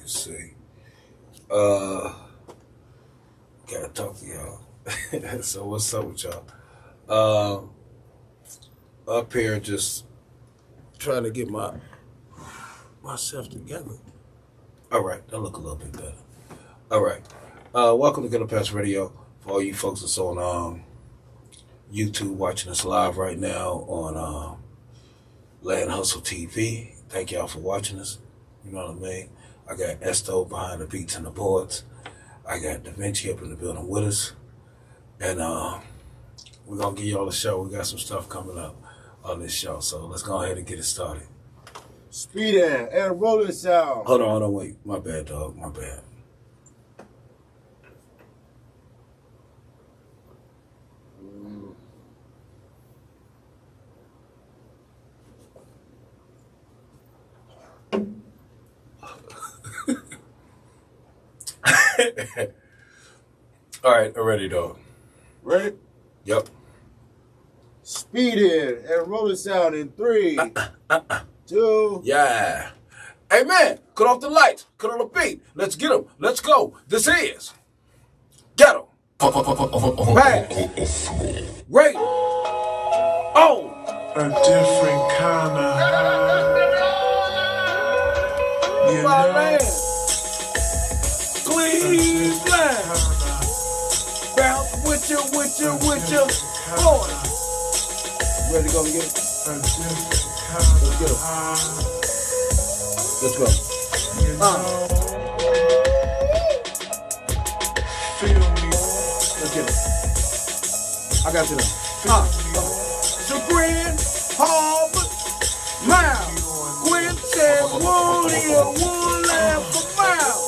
Let's see. Gotta talk to y'all. So what's up with y'all? Up here just trying to get myself together. All right, that look a little bit better. All right. Welcome to ghettopass Radio. For all you folks that's on YouTube watching us live right now on Land Hustle TV. Thank y'all for watching us. You know what I mean? I got Esto behind the beats and the boards. I got Da Vinci up in the building with us. And we're going to give y'all a show. We got some stuff coming up on this show. So let's go ahead and get it started. Speed in and rolling sound. Hold on, wait. My bad, dog. My bad. All right, I'm ready, dog. Ready? Yep. Speed in and rolling sound in 3, 2. Yeah. Hey, man, cut off the lights. Cut on the beat. Let's get them. Let's go. This is Ghetto Pass Radio. Oh. A different kind of high. You know. Cleveland. Bounce with you. Boy. Ready to go and get it? Let's get it. Let's go. Let's get it. I got you now. Chagrin, Harvard, Miles, Quinn said, one here, one laugh for miles.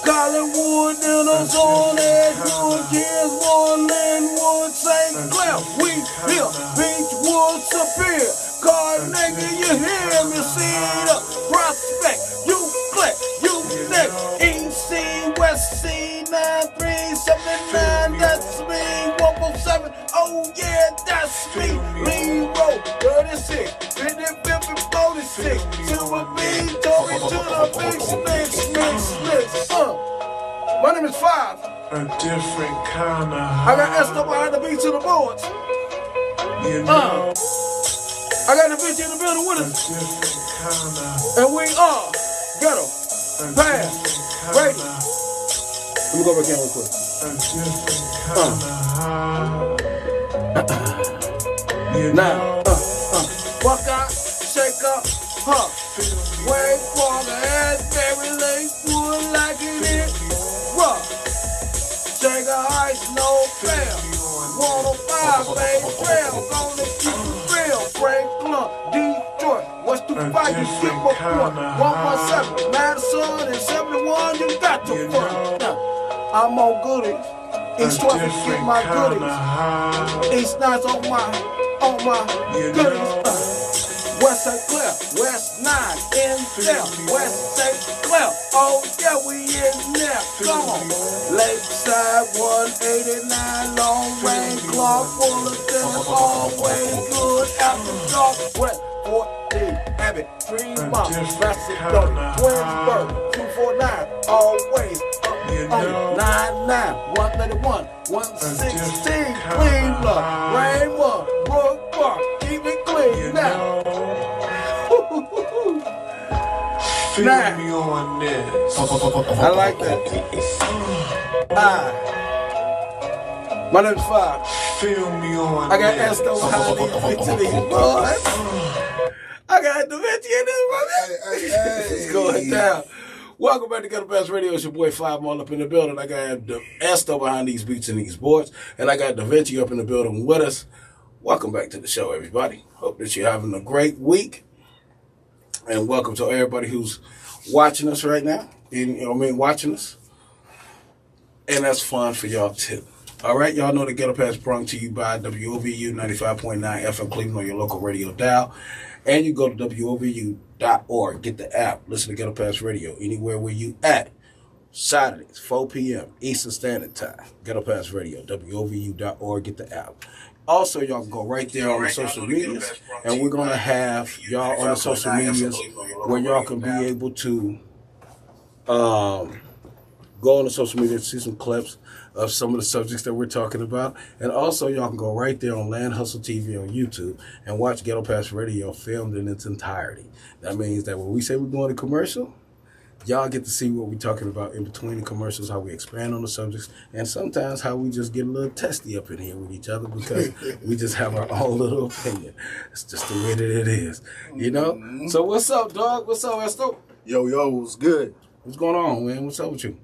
Collinwood, then us on Edgewood, Kids, one Linwood, St. Clair. We here, Beachwood, Superior. Card nigga, you hear me? See it up. Prospect, you click, you next. East C, West C, 9379, that's me. 147, oh yeah, that's me. Lean Road, 36, 50, 46. Silver B, Tory to the big mix. My name is Five. A different kind of high. I got Esto behind the beats and the boards. You know. I got Da Vinci in the building with A us. different kind of. And we are Ghetto Pass Radio. Let me go back in real quick. A different kind of high. You Now, know. Buck out, shake up, huh? Wait for the Asbury Lake, wood like it is. Rough. Shake a ice, no fail. 105, baby, trail. Gonna keep it real. Franklin, Detroit. What's the fight? You skip a point. 117, Madison, and 71. You got to front. Now, I'm on goodies. East West, get my goodies. East Nights on my goodies. West St. Clair, West 9, Intel, West St. Clair. Oh yeah, we in there. Come on. Lakeside 189, Long Range, Clark, Fullerton, always good after dark. West 14, Abbott, Fremont, Rassadon, Twinsburg, 249, always up on 99, 131, 116, Cleveland, Raymond, Brook Park, keep it clean now. Feel me on this. I like that. My name's Five. Feel me on I got this. Esto behind these boys. I got Da Vinci in this, brother. It's going down. Welcome back to ghettopass Radio. It's your boy Five all up in the building. I got Esto behind these beats and these boards. And I got Da Vinci up in the building with us. Welcome back to the show, everybody. Hope that you're having a great week. And welcome to everybody who's watching us right now. Watching us. And that's fun for y'all, too. All right, y'all know the Ghetto Pass brought to you by WOVU 95.9 FM Cleveland on your local radio dial. And you go to WOVU.org. Get the app. Listen to Ghetto Pass Radio anywhere where you at. Saturdays, 4 p.m. Eastern Standard Time. Ghetto Pass Radio. WOVU.org. Get the app. Also, y'all can go right there on the social medias, and we're going to have y'all on the social medias where y'all can be able to Go on the social media and see some clips of some of the subjects that we're talking about. And also, y'all can go right there on Land Hustle TV on YouTube and watch Ghetto Pass Radio filmed in its entirety. That means that when we say we're going to commercial, y'all get to see what we're talking about in between the commercials, how we expand on the subjects, and sometimes how we just get a little testy up in here with each other because we just have our own little opinion. It's just the way that it is, you know? So what's up, dog? What's up, Esto? Yo, what's good? What's going on, man? What's up with you?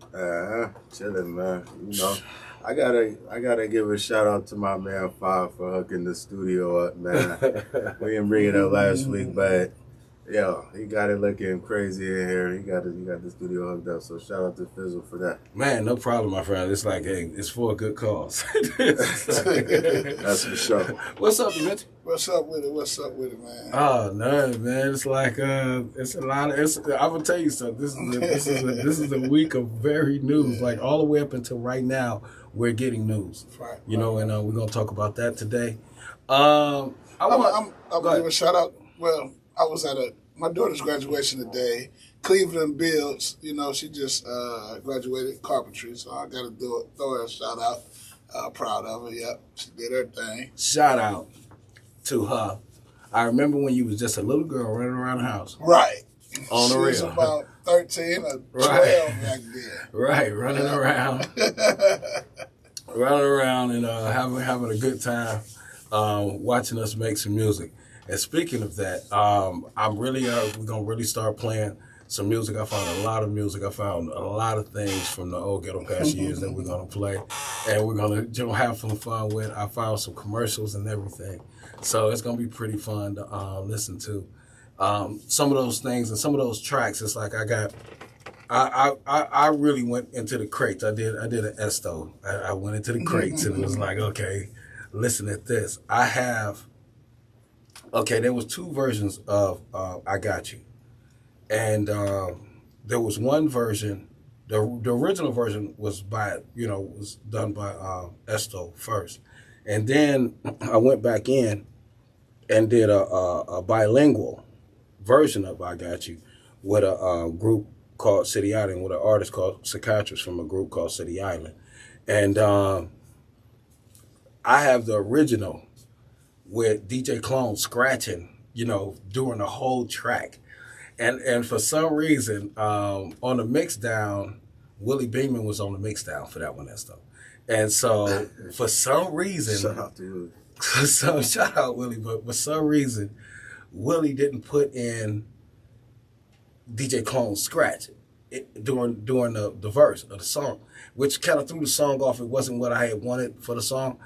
Chilling, man. You know, I gotta give a shout out to my man Five for hooking the studio up, man. We didn't bring it up last week, but yo, he got it looking crazy in here. He got the studio hooked up. So shout out to Fizzle for that. Man, no problem, my friend. It's like, hey, it's for a good cause. That's for sure. What's up, Mitch? What's up with it? What's up with it, man? Oh no, man! It's like it's a lot of. I'm gonna tell you something. This is a week of very news. Like all the way up until right now, we're getting news. Right. You know, and we're gonna talk about that today. I'm gonna give a shout out. Well, I was at my daughter's graduation today. Cleveland Builds. You know, she just graduated carpentry, so I got to throw her a shout out. Proud of her. Yep, she did her thing. Shout out to her. I remember when you was just a little girl running around the house. Right. On the she real. was about 13 or 12 back then. Right, running around. Running around and having a good time watching us make some music. And speaking of that, I'm really we're gonna really start playing some music. I found a lot of music. I found a lot of things from the old Ghetto Pass years that we're gonna play, and we're gonna have some fun with. I found some commercials and everything, so it's gonna be pretty fun to listen to. Some of those things and some of those tracks. It's like I really went into the crates. I did an Esto. I went into the crates and it was like, okay, listen at this. There was two versions of I Got You. And there was one version, the original version was was done by Esto first. And then I went back in and did a bilingual version of I Got You with a group called City Island, with an artist called Psychiatrist from a group called City Island. And I have the original with DJ Clone scratching, during the whole track. And for some reason, on the mix down, Willie Beeman was on the mix down for that one and stuff. And so for some reason, Shout out to Willie. Shout out Willie, but for some reason, Willie didn't put in DJ Clone's scratch during the verse of the song, which kind of threw the song off. It wasn't what I had wanted for the song,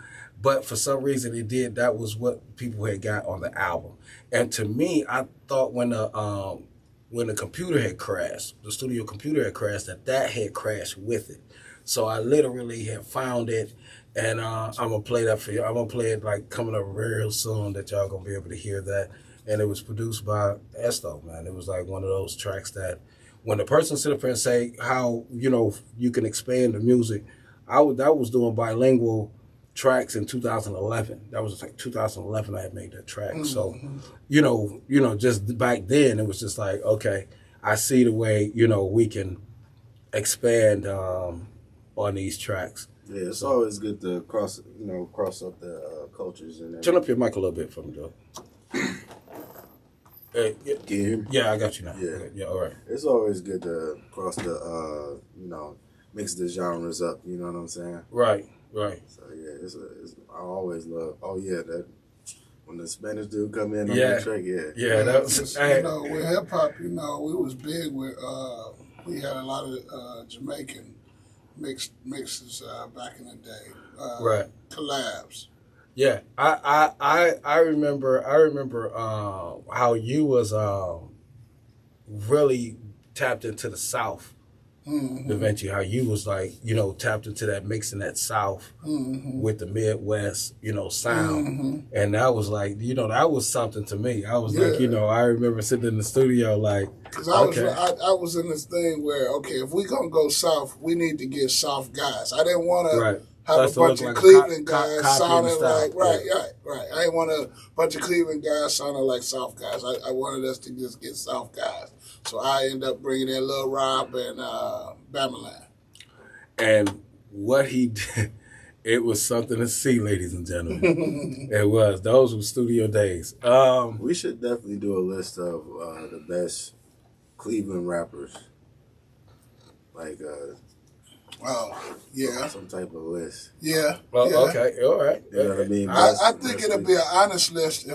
but for some reason it did. That was what people had got on the album. And to me, I thought when the computer had crashed, the studio computer had crashed, that had crashed with it. So I literally had found it, and I'm gonna play that for you. I'm gonna play it like coming up real soon that y'all gonna be able to hear that. And it was produced by Esto, man. It was like one of those tracks that when the person sit up here and say how, you can expand the music, I was doing bilingual tracks in 2011. That was like 2011 I had made that track. Mm-hmm. So, just back then it was just like, okay, I see the way, we can expand on these tracks. Yeah, it's always good to cross up the cultures and everything. Turn up your mic a little bit for me, Joe. Hey, Can you hear me? Yeah, I got you now. Yeah. Okay, yeah, all right. It's always good to cross the, mix the genres up, you know what I'm saying? Right. So, yeah, I always love, that, when the Spanish dude come in on that track, Yeah, that was, with hip-hop, we was big with, we had a lot of Jamaican mixes back in the day. Right. Collabs. Yeah, I remember how you was really tapped into the South. Mm-hmm. Eventually, how you was like, tapped into that mixing that South with the Midwest, sound. Mm-hmm. And that was like, that was something to me. I was like, I remember sitting in the studio like, because I was in this thing where, okay, if we gonna go South, we need to get South guys. I didn't want to have a bunch of Cleveland guys sounding like, right. I didn't want a bunch of Cleveland guys sounding like South guys. I wanted us to just get South guys. So I end up bringing in Lil Rob and Bamaland. And what he did, it was something to see, ladies and gentlemen. It was. Those were studio days. We should definitely do a list of the best Cleveland rappers. Like, yeah. Some type of list. Yeah. Well, yeah. okay, all right. You know what I mean? I think it'll be an honest list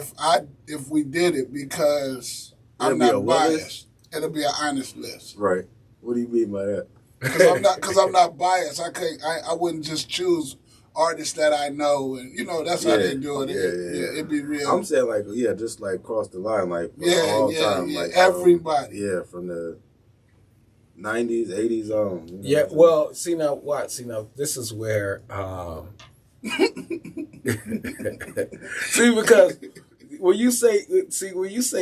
if we did it because I'm not biased. It'll be an honest list. Right. What do you mean by that? Because I'm not biased. I wouldn't just choose artists that I know, and that's how they do it. Yeah, it'd be real. I'm saying just like cross the line, like all time, like everybody. From the 90s, 80s on. Well, see now, this is where see, because when you say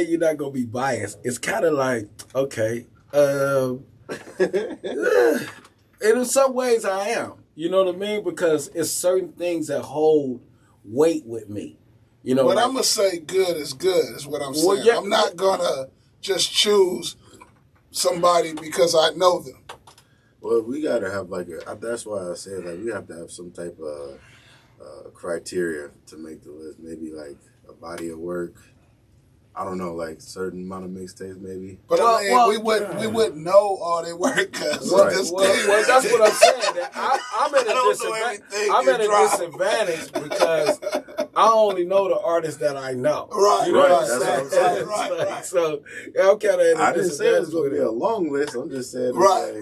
you're not gonna be biased, it's kind of like, okay, and in some ways I am. You know what I mean? Because it's certain things that hold weight with me. But I'm gonna say good is good. Is what I'm saying. Well, yeah, I'm not gonna just choose somebody because I know them. Well, we gotta have that's why I said we have to have some type of criteria to make the list. Maybe like a body of work. I don't know, certain amount of mixtapes maybe. But we wouldn't know all their work because of this thing. Well, that's what I'm saying. I'm at a disadvantage because I only know the artists that I know. Right. So I'm kind of at a disadvantage. I didn't say it was going to be a long list. I'm just saying. Right.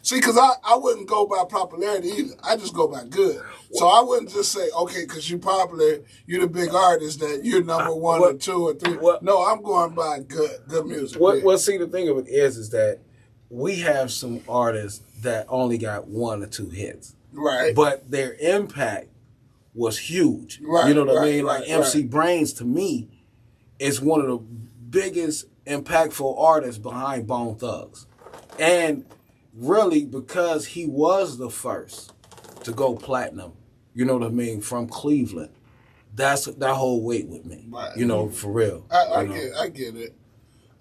See, because I wouldn't go by popularity either. I just go by good. So I wouldn't just say, okay, because you're popular, you're the big artist, that you're number one or two or three. No, I'm going by good music. Well, see, the thing of it is that we have some artists that only got one or two hits. Right. But their impact was huge. Right. You know what I mean? MC Brains, to me, is one of the biggest impactful artists behind Bone Thugs. And really, because he was the first to go platinum, you know what I mean, from Cleveland, that whole weight with me. Right. For real. I get it.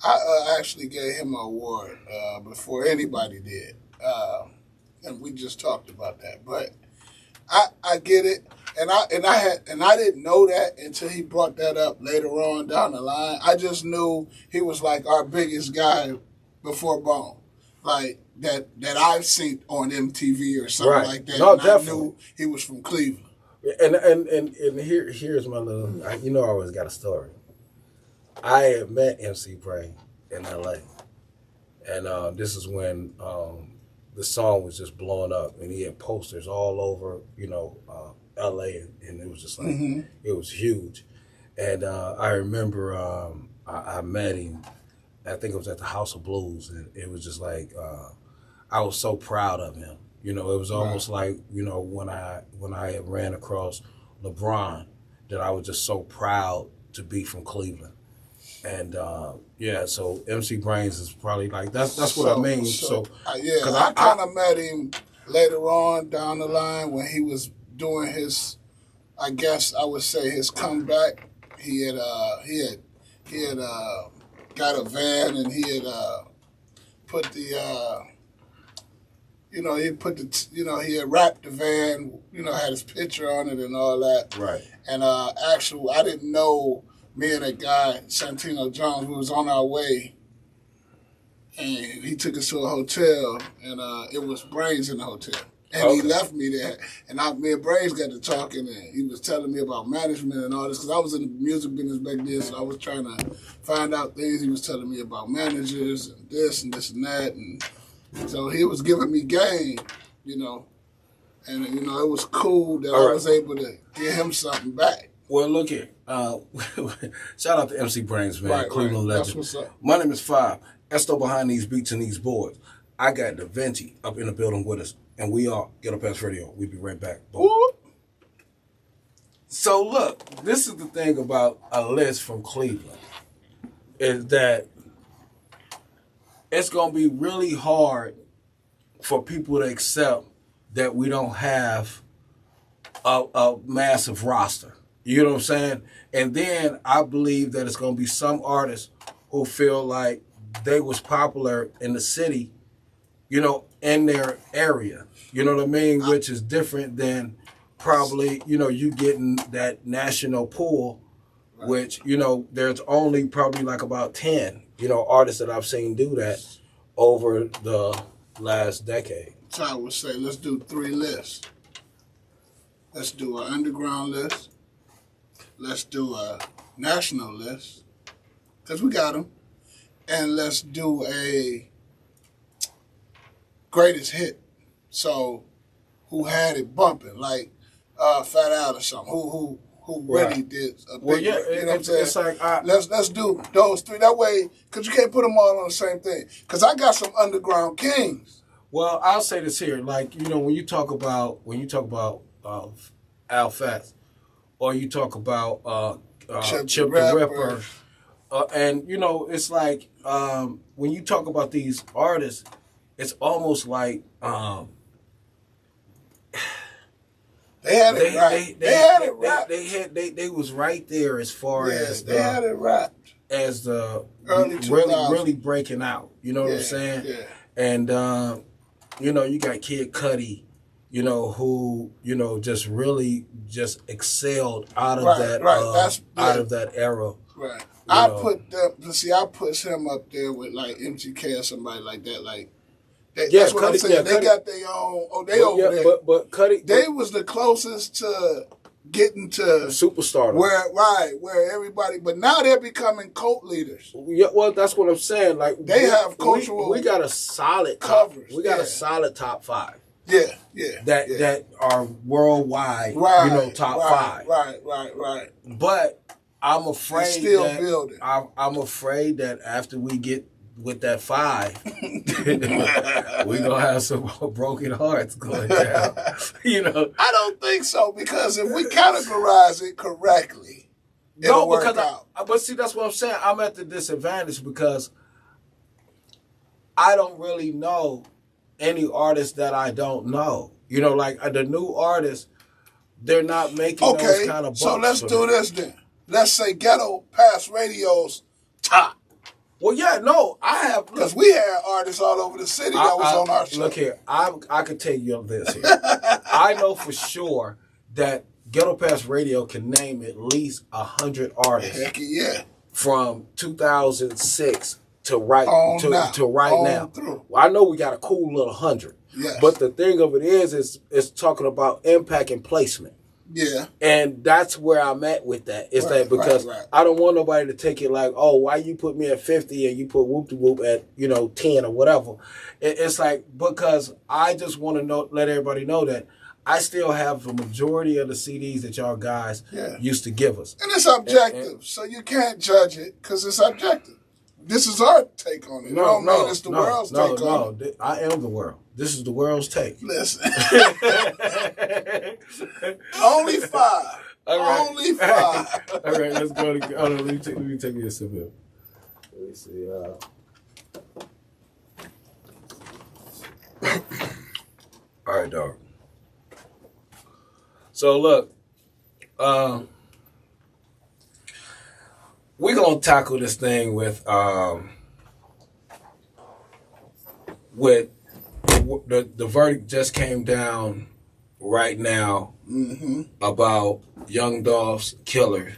I actually gave him an award before anybody did, and we just talked about that. But I get it, and I didn't know that until he brought that up later on down the line. I just knew he was like our biggest guy before Bone. That I've seen on MTV or something like that. No, and definitely. I knew he was from Cleveland. And here's my little. I always got a story. I had met MC Brain in LA, and this is when the song was just blowing up, and he had posters all over, LA, and it was just like it was huge. And I remember I met him. I think it was at the House of Blues, and it was just like I was so proud of him. It was almost like when I had ran across LeBron, that I was just so proud to be from Cleveland. And so MC Brains is probably that's what I mean. Because I kind of met him later on down the line when he was doing his, I guess I would say his comeback. He had got a van, and he had put the he had wrapped the van, had his picture on it and all that. Right. And I didn't know, me and a guy, Santino Jones, we was on our way, and he took us to a hotel, and it was Brains in the hotel. And he left me there, and me and Brains got to talking, and he was telling me about management and all this, because I was in the music business back then, so I was trying to find out things. He was telling me about managers and this and that, and so he was giving me game, and it was cool that I was able to give him something back. Well, look here. Shout out to MC Brains, man, Cleveland legend. That's what's up. My name is Five. Esto behind these beats and these boards. I got Da Vinci up in the building with us, and we are Ghettopass Radio. We'll be right back. So look, this is the thing about a list from Cleveland, is that it's going to be really hard for people to accept that we don't have a massive roster. You know what I'm saying? And then I believe that it's going to be some artists who feel like they was popular in the city, you know, in their area. You know what I mean? Which is different than probably, you know, you getting that national pool, which, you know, there's only probably like about 10, you know, artists that I've seen do that over the last decade. So I would say let's do 3 lists. Let's do an underground list. Let's do a national list, because we got them. And let's do a greatest hit. So who had it bumping, like Fat Al or something, who really did a big, you know what I'm saying? It's like let's do those 3 that way, because you can't put them all on the same thing. Because I got some underground kings. Well, I'll say this here, like, you know, when you talk about Al Fats, or you talk about Chip the Ripper, and you know, it's like when you talk about these artists, it's almost like they had it right. They had it right. They was right there as far as they had it right. As the early 2000s. really breaking out. You know what I'm saying? Yeah. And you know, you got Kid Cudi, you know, who, you know, just really just excelled out of that out of that era. Right. I put him up there with like MGK or somebody like that. Like that's what I'm saying. Yeah, they got their own. Oh, they over there. But Cudi, they was the closest to getting to superstar. Where everybody. But now they're becoming cult leaders. Yeah, well, that's what I'm saying. Like they have cultural. We got a solid covers. We got a solid top 5. Yeah. That are worldwide. You know, top 5. Right. But I'm afraid it's still building. I'm afraid that after we get with that 5, we're gonna have some broken hearts going down. You know, I don't think so, because if we categorize it correctly, it'll work out. But see, that's what I'm saying. I'm at the disadvantage because I don't really know any artists that I don't know. You know, like the new artists, they're not making those kind of bumps. So let's do this then. Let's say Ghetto Pass Radio's top. Well, yeah, no, I have. Because we had artists all over the city that was on our show. Look here, I can tell you this here. I know for sure that Ghetto Pass Radio can name at least 100 artists. Heck yeah. From 2006 to right now. Through. Well, I know we got a cool little 100. Yes. But the thing of it is talking about impact and placement. Yeah. And that's where I'm at with that. It's because I don't want nobody to take it like, oh, why you put me at 50 and you put Whoop-de-Whoop at, 10 or whatever. It's like, because I just want to let everybody know that I still have the majority of the CDs that y'all guys used to give us. And it's objective, so you can't judge it because it's objective. This is our take on it. It's the world's take on it. I am the world. This is the world's take. Listen. Only 5. All right. Only 5. All right, let's go. Hold on, let me take me a sip here. Let me see. All right, dog. So look, we're gonna tackle this thing with the verdict just came down right now about Young Dolph's killer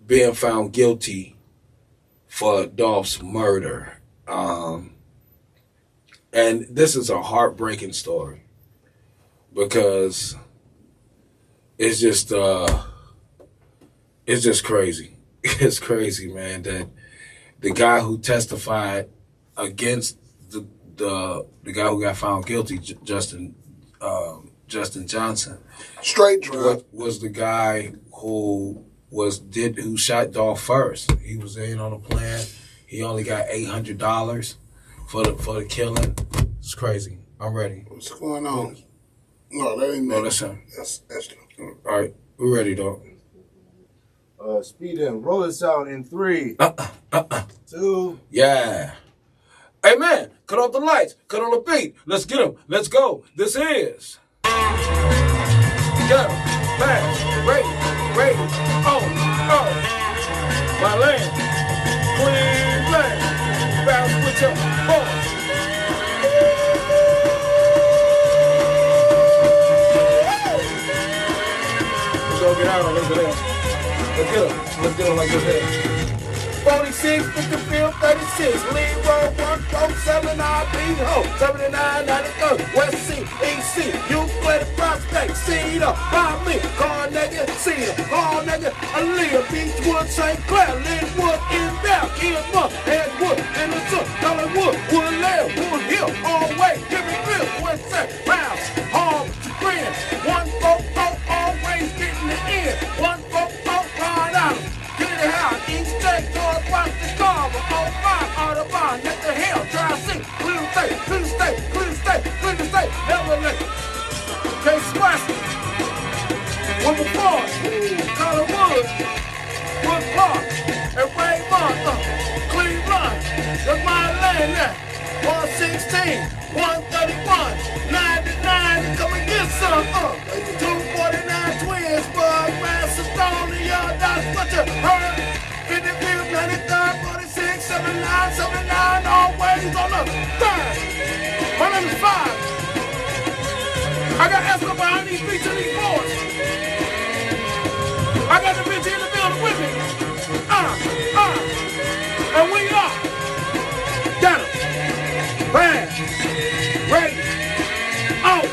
being found guilty for Dolph's murder. And this is a heartbreaking story because it's just crazy. It's crazy, man, that the guy who testified against the guy who got found guilty, Justin Johnson, straight drug, was the guy who shot Dolph first. He was in on a plan. He only got $800 for the killing. It's crazy. I'm ready. What's going on? No, that ain't me. No, that's him. That's him. All right, we're ready, dog. Speeding, roll this out in 3, 2. Yeah. Hey, man, cut off the lights. Cut on the beat. Let's get him. Let's go. This is Ghetto Pass Radio. My land. Cleveland, bounce with your boys. Let's go get out on this there. Let's get him. Let's get him like this here. 46, 55, 36, lead road, 147, RP, ho, 79, 93, West C, East C, Euclid, Prospect, Cedar, Bomley, Carnegie, Cedar, Carnegie, Aaliyah, Beachwood, St. Clair, Linwood, Inbound, Kenmore, Edgewood, Innocent, Dollarwood, Woodland, Wood Hill, Allway, Gibberville, Westside, Rounds, Hall, Green, 144, always getting the end, 144, Rod Island, get it out, East State, Watch the car, on fire, Audubon, let the hell, try to see, Cleveland State, Cleveland State, Cleveland State, Cleveland State, never let Case Weston, Wilbur Ford, Collinwood, Wood Park, and Raymond, Cleveland, that's my land there, 116, 131, 99, come and get some, 249 twins, Bug, Macedonia, that's what you heard. 55, 93, 46, 79, 79, always on the third. My name is 5. I got Esther behind these beats and these boards. I got the bitch in the building with me. And we are. Got him. Bang. Ready. Oh.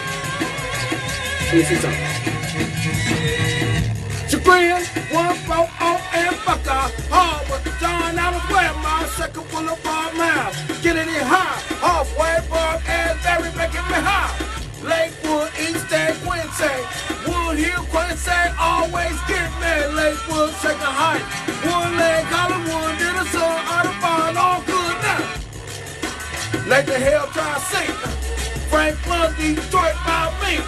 See you sometime. Chagrin, 140 and Bucker, Harvard, John Adams, my second boulevard mile. Get it in high, halfway, Bob, Asbury, making me high. Lakewood, East End, Quincy, Wood Hill, Quincy, always get me. Lakewood, Shaker Heights, Woodland, Collinwood, Dennison, Audubon, all good now. Let the hell try to see. Franklin, Detroit, by me.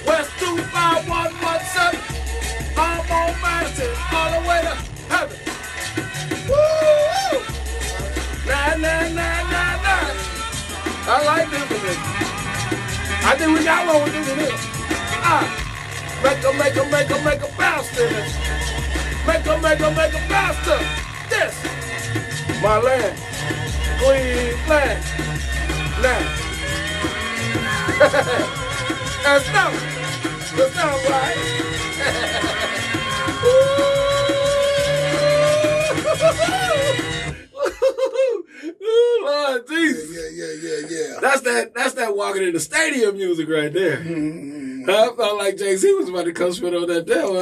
West 25117. I'm on Madison, all the way to heaven. Woo! Nah. I like this one. I think we got one with this one here. Make a bounce to this. Make a bounce to this. My land, Queensland. Now. That's not right. Lord Jesus. Yeah. That's that walking in the stadium music right there. I felt like Jay-Z was about to come spit on that devil.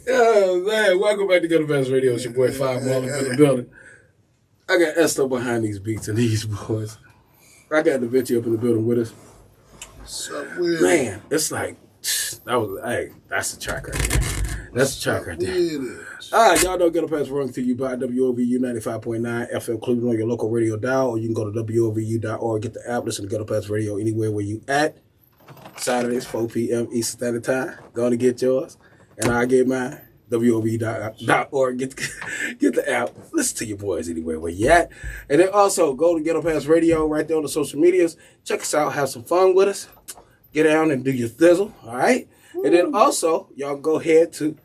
Oh man, welcome back to ghettopass Radio. It's your boy 5 Marlon in the building. I got Esther behind these beats and these boys. I got the Vinci up in the building with us. Man, it's like that's a track right there. That's a track right there. All right, y'all know ghettopass running to you by WOVU 95.9 FM Cleveland on your local radio dial, or you can go to WOVU.org, get the app, listen to Ghettopass Radio anywhere where you at. Saturdays, 4 p.m. Eastern Standard Time. Going to get yours, and I get mine. WOVU.org, get the app. Listen to your boys anywhere where you at. And then also go to Ghettopass Radio right there on the social medias. Check us out, have some fun with us. Get down and do your thizzle, all right? And then also, y'all go ahead to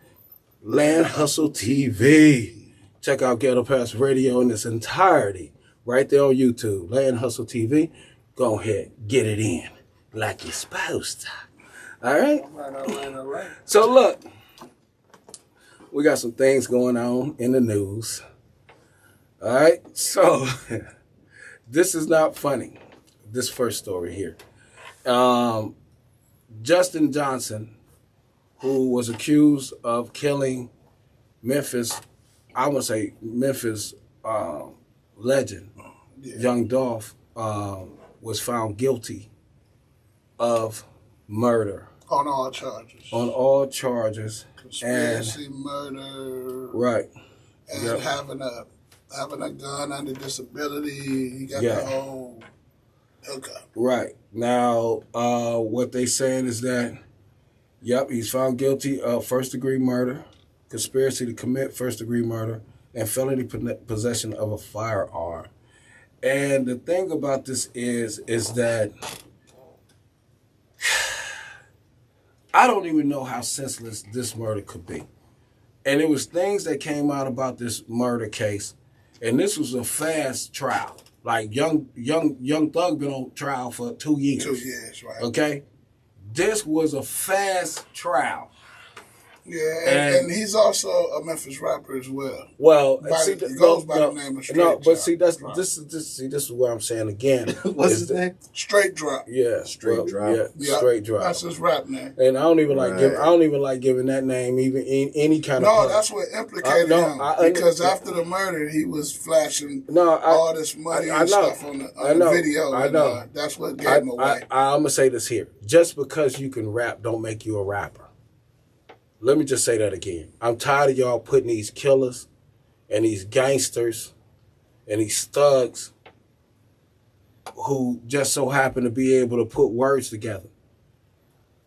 Land Hustle TV. Check out Ghettopass Radio in its entirety right there on YouTube. Land Hustle TV. Go ahead, get it in like you're supposed to. All right? All right. So look, we got some things going on in the news. All right? So this is not funny, this first story here. Justin Johnson, who was accused of killing Memphis legend, Young Dolph, was found guilty of murder. On all charges. On all charges. Conspiracy, murder. Right. And having a gun under disability. He got the whole hookup. Right. Now, what they saying is that, he's found guilty of first-degree murder, conspiracy to commit first-degree murder, and felony possession of a firearm. And the thing about this is that I don't even know how senseless this murder could be. And it was things that came out about this murder case, and this was a fast trial. Like young Thug been on trial for 2 years. 2 years, right? Okay, this was a fast trial. Yeah, and he's also a Memphis rapper as well. Well, He goes by the name of Straight Drop. but see, this is what I'm saying again. What's his name? Straight Drop. Yeah, Straight Drop. Yeah, Straight Drop. That's his rap name. And I don't even like giving that name even any kind of. No, that's what implicated him. Because after the murder, he was flashing all this money and stuff on the video. I know. And, that's what gave him away. I'm gonna say this here: just because you can rap, don't make you a rapper. Let me just say that again. I'm tired of y'all putting these killers and these gangsters and these thugs who just so happen to be able to put words together.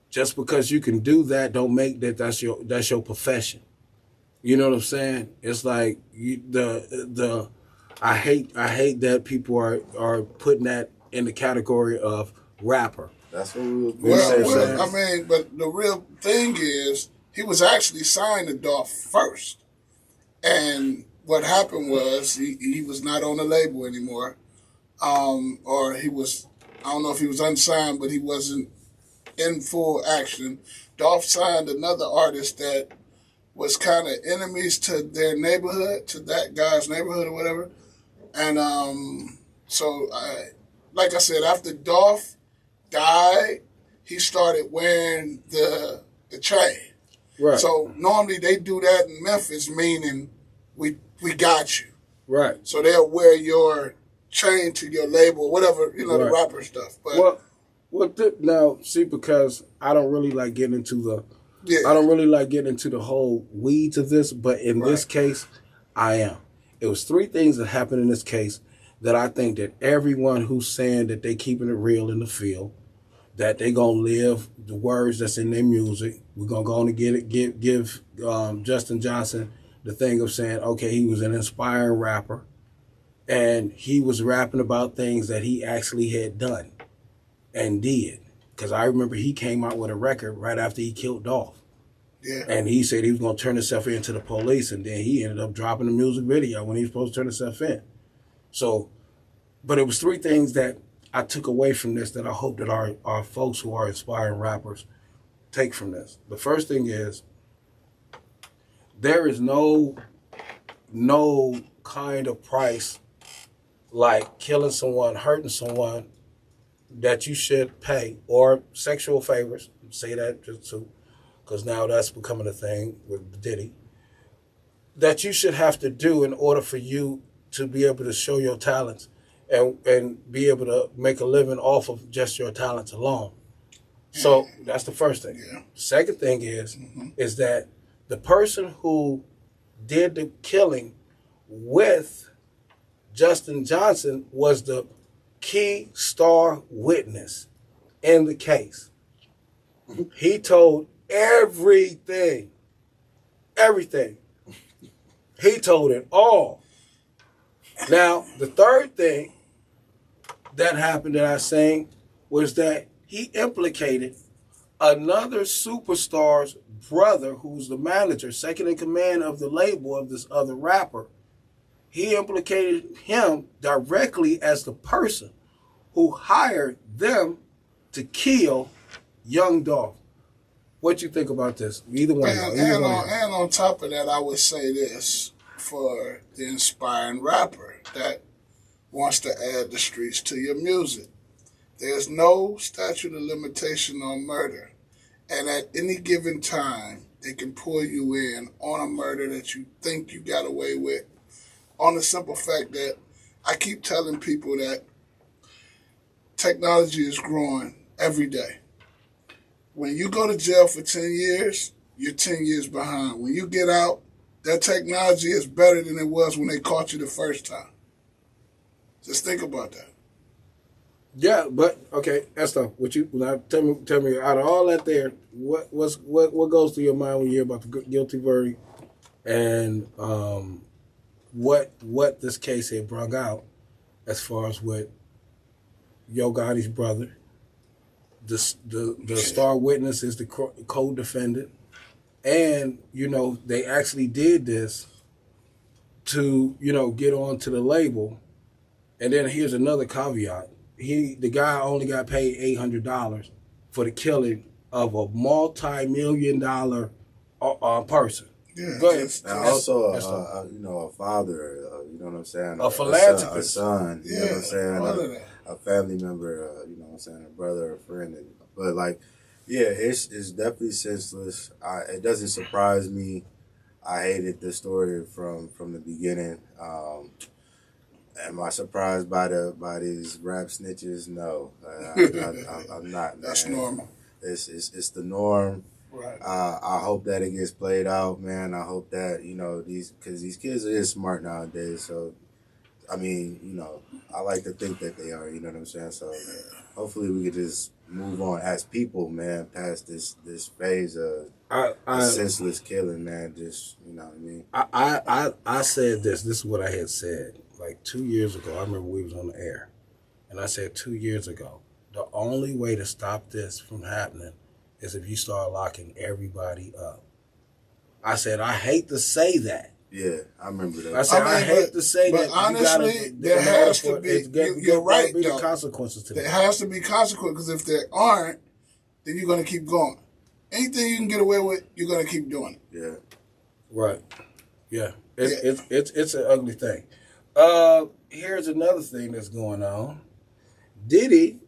Just because you can do that, don't make that's your profession. You know what I'm saying? It's like I hate that people are putting that in the category of rapper. That's what we Well, I mean, but the real thing is, he was actually signed to Dolph first. And what happened was he was not on the label anymore. Or he was, I don't know if he was unsigned, but he wasn't in full action. Dolph signed another artist that was kind of enemies to their neighborhood, to that guy's neighborhood or whatever. And like I said, after Dolph died, he started wearing the chain. Right. So normally they do that in Memphis, meaning we got you. Right. So they'll wear your chain to your label, whatever, the rapper stuff. But now see, because I don't really like getting into the whole weeds of this, but in this case, I am. It was 3 things that happened in this case that I think that everyone who's saying that they keeping it real in the field, that they gonna live the words that's in their music. We're gonna go on and give Justin Johnson the thing of saying, okay, he was an inspiring rapper, and he was rapping about things that he actually had done and did. Because I remember he came out with a record right after he killed Dolph. Yeah. And he said he was gonna turn himself in to the police, and then he ended up dropping a music video when he was supposed to turn himself in. So, but it was 3 things that I took away from this that I hope that our folks who are inspiring rappers take from this. The first thing is, there is no kind of price like killing someone, hurting someone, that you should pay, or sexual favors, say that just to, because now that's becoming a thing with Diddy, that you should have to do in order for you to be able to show your talents and be able to make a living off of just your talents alone. So that's the first thing. Yeah. Second thing is that the person who did the killing with Justin Johnson was the key star witness in the case. He told everything. He told it all. Now, the third thing that happened that I seen was that he implicated another superstar's brother, who's the manager, second in command of the label of this other rapper. He implicated him directly as the person who hired them to kill young Dolph. What you think about this? Either one. And on top of that, I would say this for the inspiring rapper that wants to add the streets to your music. There's no statute of limitation on murder. And at any given time, they can pull you in on a murder that you think you got away with, on the simple fact that I keep telling people that technology is growing every day. When you go to jail for 10 years, you're 10 years behind. When you get out, that technology is better than it was when they caught you the first time. Just think about that. Yeah, but okay, Esther, tell me out of all that there, what goes through your mind when you hear about the guilty verdict, and what this case had brought out as far as with Yo Gotti's brother, the star witness is the co-defendant, And, you know, they actually did this to, you know, get onto the label. And then here's another caveat. The guy only got paid $800 for the killing of a multi-million-dollar person. Yeah, Go ahead. And also, you know, a father, you know what I'm saying? A philanthropist. A son, you know what I'm saying? all of that. A family member, you know what I'm saying? A brother, a friend. But, like, yeah, it's definitely senseless. It doesn't surprise me. I hated the story from the beginning. Am I surprised by these rap snitches? No, I'm not. That's man. normal. It's the norm. Right. I hope that it gets played out, man. I hope that, you know, because these kids are just smart nowadays. So, I mean, you know, I like to think that they are. You know what I'm saying? So, hopefully, we could just move on as people, man, past this phase of senseless killing, man. Just, you know what I mean? I said this. This is what I had said like 2 years ago. I remember we was on the air, and I said 2 years ago, the only way to stop this from happening is if you start locking everybody up. I said, I hate to say that. Yeah, I remember that. I said, I hate to say but that. honestly, there has to be. You're right, though. Consequences to that. There has to be consequences, because if there aren't, then you're going to keep going. Anything you can get away with, you're going to keep doing it. Yeah. Right. Yeah. It's an ugly thing. Here's another thing that's going on. Diddy,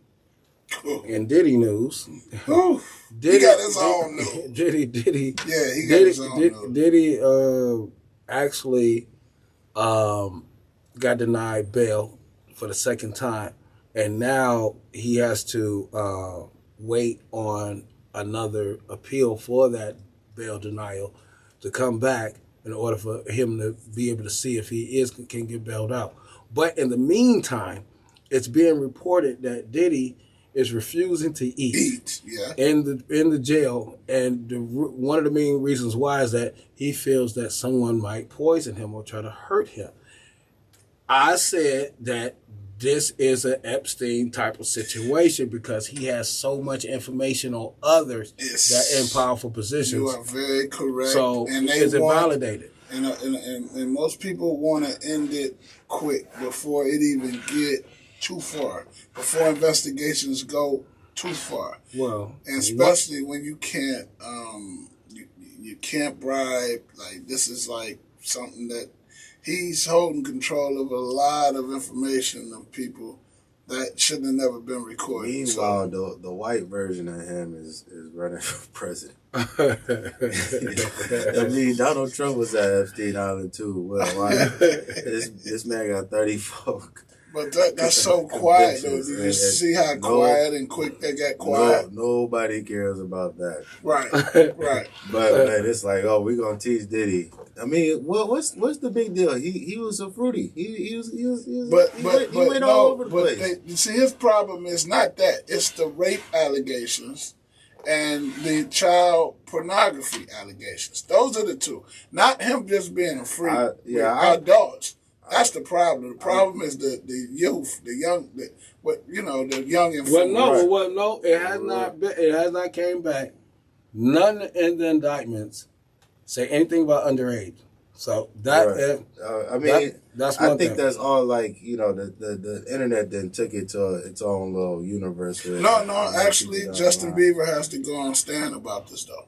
in Diddy news. He got his own news. Diddy. Yeah, he got his own news. Diddy actually got denied bail for the second time, and now he has to wait on another appeal for that bail denial to come back in order for him to be able to see if he can get bailed out. But in the meantime, it's being reported that Diddy is refusing to eat in the jail, and one of the main reasons why is that he feels that someone might poison him or try to hurt him. I said that this is an Epstein type of situation because he has so much information on others that are in powerful positions. You are very correct. So and is it validated? And most people want to end it quick before it even get too far, before investigations go too far. Well, and especially when you can't, you can't bribe. Like, this is like something that he's holding control of a lot of information of people that shouldn't have never been recorded. Meanwhile, the white version of him is running for president. I mean, Donald Trump was at Epstein Island too. Well, this man got 30 folk. But that's so quiet, though. Did you see how quiet and quick they got quiet? Nobody cares about that. Right, right. But man, it's like, oh, we're gonna teach Diddy. I mean, what's the big deal? He was a fruity. He went all over the place. See, his problem is not that. It's the rape allegations and the child pornography allegations. Those are the two. Not him just being a freak. Adults. That's the problem. The problem is the youth, the young and no, it has not been. It has not came back. None in the indictments say anything about underage. So that that's one thing. That's all like, you know, the internet then took it to its own little universe. No, actually, Justin Bieber has to go on stand about this though.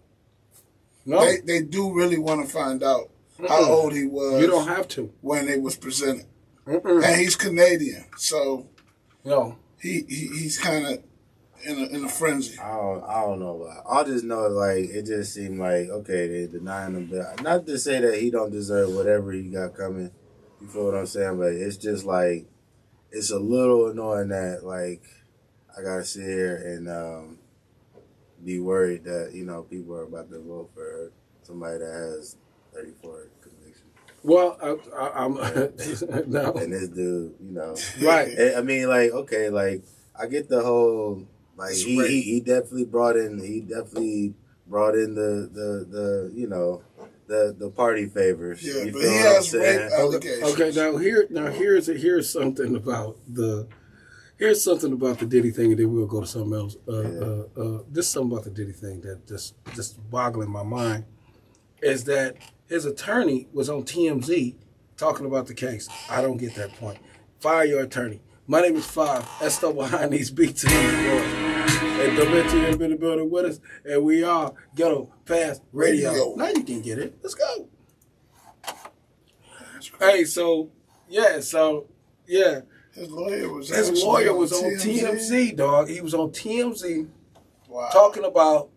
No, they do really want to find out how old he was. You don't have to when it was presented, and he's Canadian, so no, he's kind of in a frenzy. I don't know. I just know, like, it just seemed like, okay, they denying him that. Not to say that he don't deserve whatever he got coming. You feel what I'm saying? But it's just like, it's a little annoying that, like, I gotta sit here and be worried that, you know, people are about to vote for somebody that has 34 convictions. Well, I'm no. And this dude, you know, right? I mean, like, okay, like, I get the whole, like, he definitely brought in the you know, the party favors. Yeah, you but feel he what I'm has saying? rape allegations. Okay, here's something about the Diddy thing, and then we'll go to something else. This is something about the Diddy thing that just boggling my mind. is that his attorney was on TMZ talking about the case. I don't get that point. Fire your attorney. My name is Five. That's still behind these beats in the world. And Dementia has been in the building with us, and we are Ghetto Pass Radio. Now you can get it. Let's go. Hey, so yeah. His lawyer was on TMZ, dog. He was on TMZ wow. talking about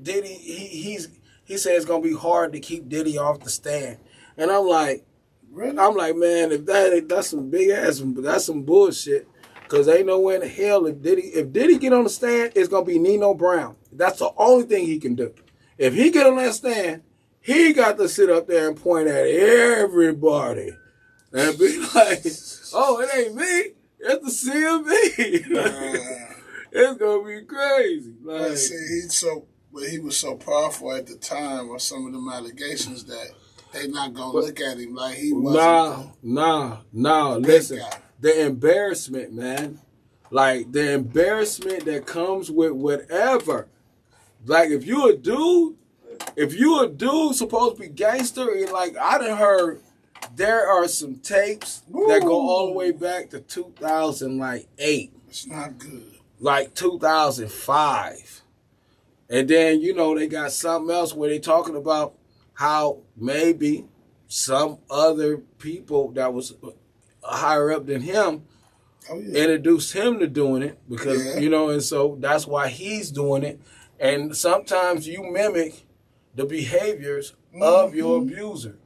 Diddy. He said it's gonna be hard to keep Diddy off the stand, and I'm like, really? Man, if that's some big ass, that's some bullshit. Cause ain't nowhere in the hell if Diddy get on the stand, it's gonna be Nino Brown. That's the only thing he can do. If he get on that stand, he got to sit up there and point at everybody and be like, "Oh, it ain't me. It's the CMB." It's gonna be crazy. Like, but he was so powerful at the time of some of them allegations that they not gonna look at him like he wasn't. Nah. Listen, the embarrassment, man. Like the embarrassment that comes with whatever. Like if you a dude supposed to be gangster, and like I done heard there are some tapes that go all the way back to 2008. It's not good. Like 2005. And then, they got something else where they talking about how maybe some other people that was higher up than him introduced him to doing it because, and so that's why he's doing it. And sometimes you mimic the behaviors of your abuser.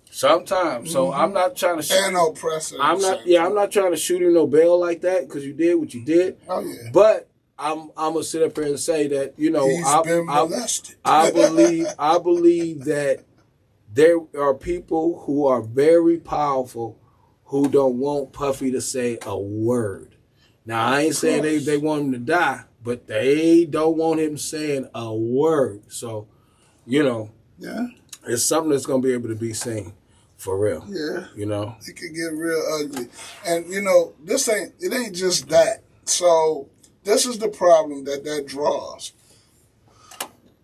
Sometimes. So I'm not trying to shoot and oppressor. I'm not trying to shoot him no bail like that because you did what you did. Oh yeah. But I'm gonna sit up here and say that he's been molested. I believe that there are people who are very powerful who don't want Puffy to say a word. Now I ain't saying they want him to die, but they don't want him saying a word. So, it's something that's gonna be able to be seen for real. Yeah. It could get real ugly. And it ain't just that. So this is the problem that draws.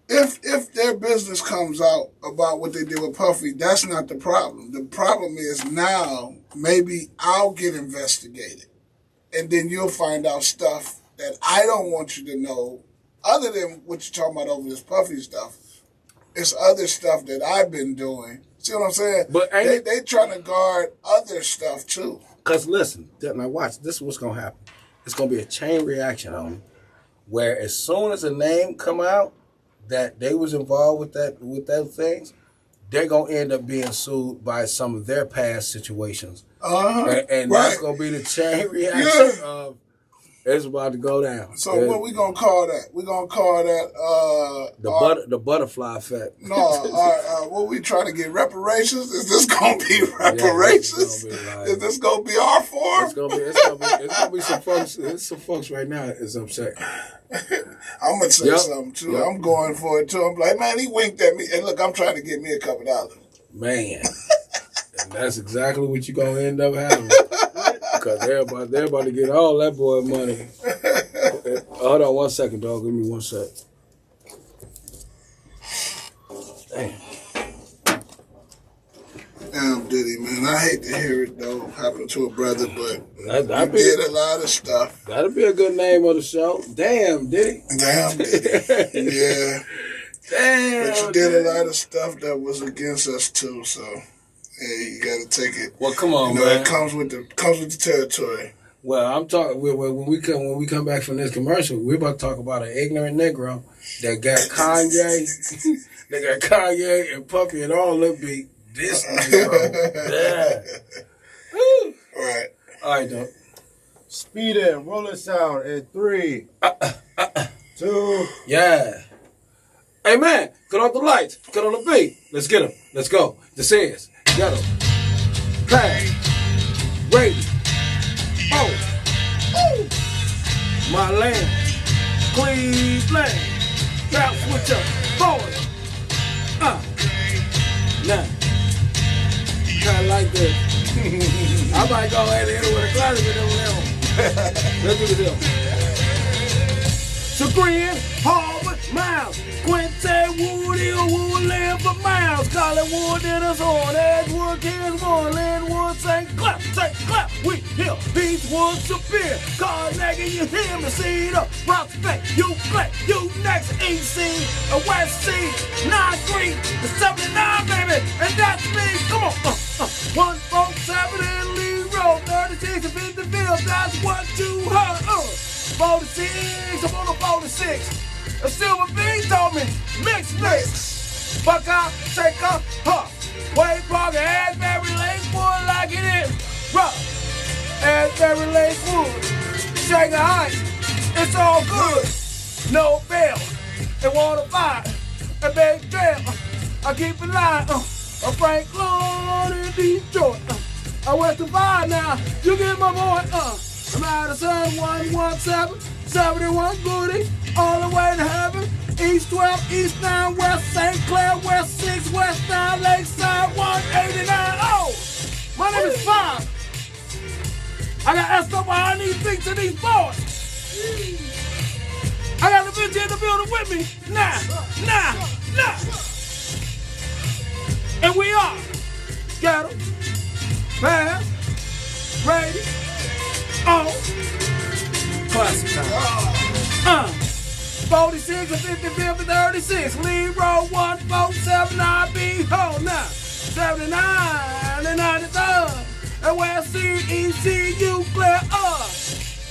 If their business comes out about what they did with Puffy, that's not the problem. The problem is now maybe I'll get investigated. And then you'll find out stuff that I don't want you to know other than what you're talking about over this Puffy stuff. It's other stuff that I've been doing. See what I'm saying? But they trying to guard other stuff too. Because listen, now watch, this is what's going to happen. It's going to be a chain reaction on it, where as soon as a name come out that they was involved with those things, they're going to end up being sued by some of their past situations. And that's going to be the chain reaction of it's about to go down. So what we going to call that? We're going to call that... the butterfly effect. No, what we trying to get reparations? Is this going to be reparations? Is this going to be our form? It's going to be some folks. There's some folks right now is upset. I'm going to say something too. Yep. I'm going for it too. I'm like, man, he winked at me. And look, I'm trying to get me a couple dollars. Man. And that's exactly what you're going to end up having. Because they're about to get all that boy money. Hold on 1 second, dog. Give me 1 sec. Damn. Damn, Diddy, man. I hate to hear it, though. Happened to a brother, but he did a lot of stuff. That'd be a good name of the show. Damn, Diddy. Damn, Diddy. Yeah. Damn. But you did a lot of stuff that was against us, too, so... Yeah, you gotta take it. Well, come on, man. It comes with the territory. Well, I'm talking. When we come back from this commercial, we're about to talk about an ignorant Negro that got Kanye, and Puffy and all them beat this Negro. Yeah. Right. All right, dog. Speed in, rolling sound in 3, 2. Yeah. Hey man, cut off the lights. Cut on the beat. Let's get them. Let's go. This is Ghetto Pass Radio. Oh, my land, Cleveland, bounce with your boys. Now, kinda like this. I might go ahead and hit it with a closet with them. Let's do the deal. So Green, Harvard, Miles, Quentin. say Wood Hill, Woodland for miles. Calling Wood in his horn. Edgewood, Kingsmore, Linwood, St. Clair. We hear Beachwood, Superior. Carnegie, you hear me. Cedar, Prospect, you play. You next, EC, a West C, 9-3, the 79, baby. And that's me. Come on. 147 and Lee Road, 36 and 50 fields. That's what you heard. 46, I'm on the 46. A Silver Bean told me, mix. Buckeye, Shaker, Wade Parker, Asbury Lakewood, like it is. Rough, Asbury Lakewood, Shaker Heights, it's all good. No bail, and water fire, and big jail. I keep it live, Frank Lord in Detroit. I went to five now, you get my boy, I'm out of Sun 117, 71 Goody, all the way to heaven. East 12, East 9, West St. Clair, West 6, West 9, Lakeside 189. Oh, my name is Five. I got asked up behind these beats of these boys. I got the bitch in the building with me. Nah. And we are Ghetto Pass Radio. Classic time. 46 and 55 and 36. Lee Road 147 IB. Hold now. 79 and 93. And West CECU Claire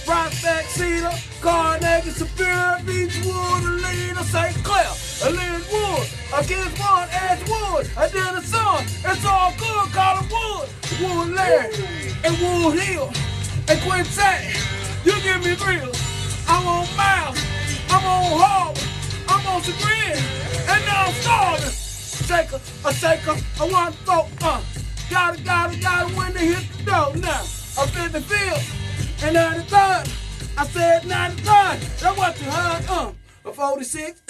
Prospect, Cedar, Carnegie, Superior, Beachwood, Alina, St. Clair, Linwood, Kingsmore, Edgewood, Sun. It's all good, call it Wood, Woodland, and Wood Hill, and Quintet. You give me thrills. I'm on Miles, I'm on Harvard, I'm on Sagrin, and now I'm starving. Shaker, a 1-4, gotta when they hit the door. Now, I'm in the field, and 93rd, I said 93rd, that's what you heard, 46,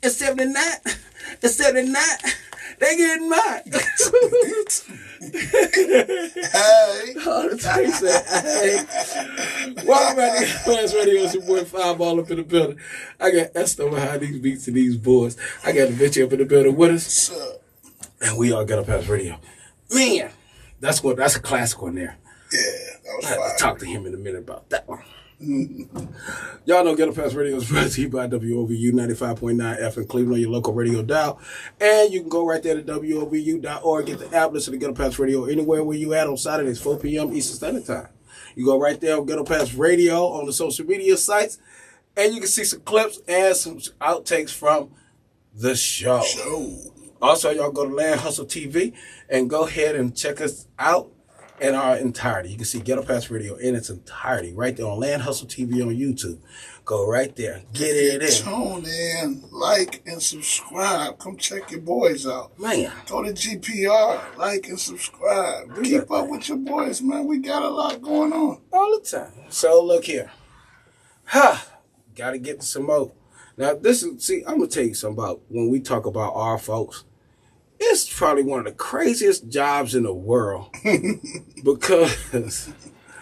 and 79, and 79, they getting mine. Hey. All the time said, hey. Welcome back to Ghetto Radio. It's your boy Five all up in the building. I got Esther behind these beats and these boys. I got the bitch up in the building with us. What's up? And we all Ghetto Pass Radio. Man, that's a classic one there. Yeah, that was I have fire. to talk to him in a minute about that one. Y'all know Ghetto Pass Radio is brought to you by WOVU 95.9 FM Cleveland, your local radio dial. And you can go right there to WOVU.org, get the app, listen to Ghetto Pass Radio anywhere where you at on Saturdays, 4 p.m. Eastern Standard Time. You go right there on Ghetto Pass Radio on the social media sites, and you can see some clips and some outtakes from the show. Also, y'all go to Land Hustle TV and go ahead and check us out in our entirety. You can see Ghetto Pass Radio in its entirety right there on Land Hustle TV on YouTube. Go right there. Get it in. Tune in, like, and subscribe. Come check your boys out. Man. Go to GPR, like and subscribe. Keep up with your boys, man. We got a lot going on. All the time. So look here. Gotta get some more. Now I'm gonna tell you something about when we talk about our folks. It's probably one of the craziest jobs in the world because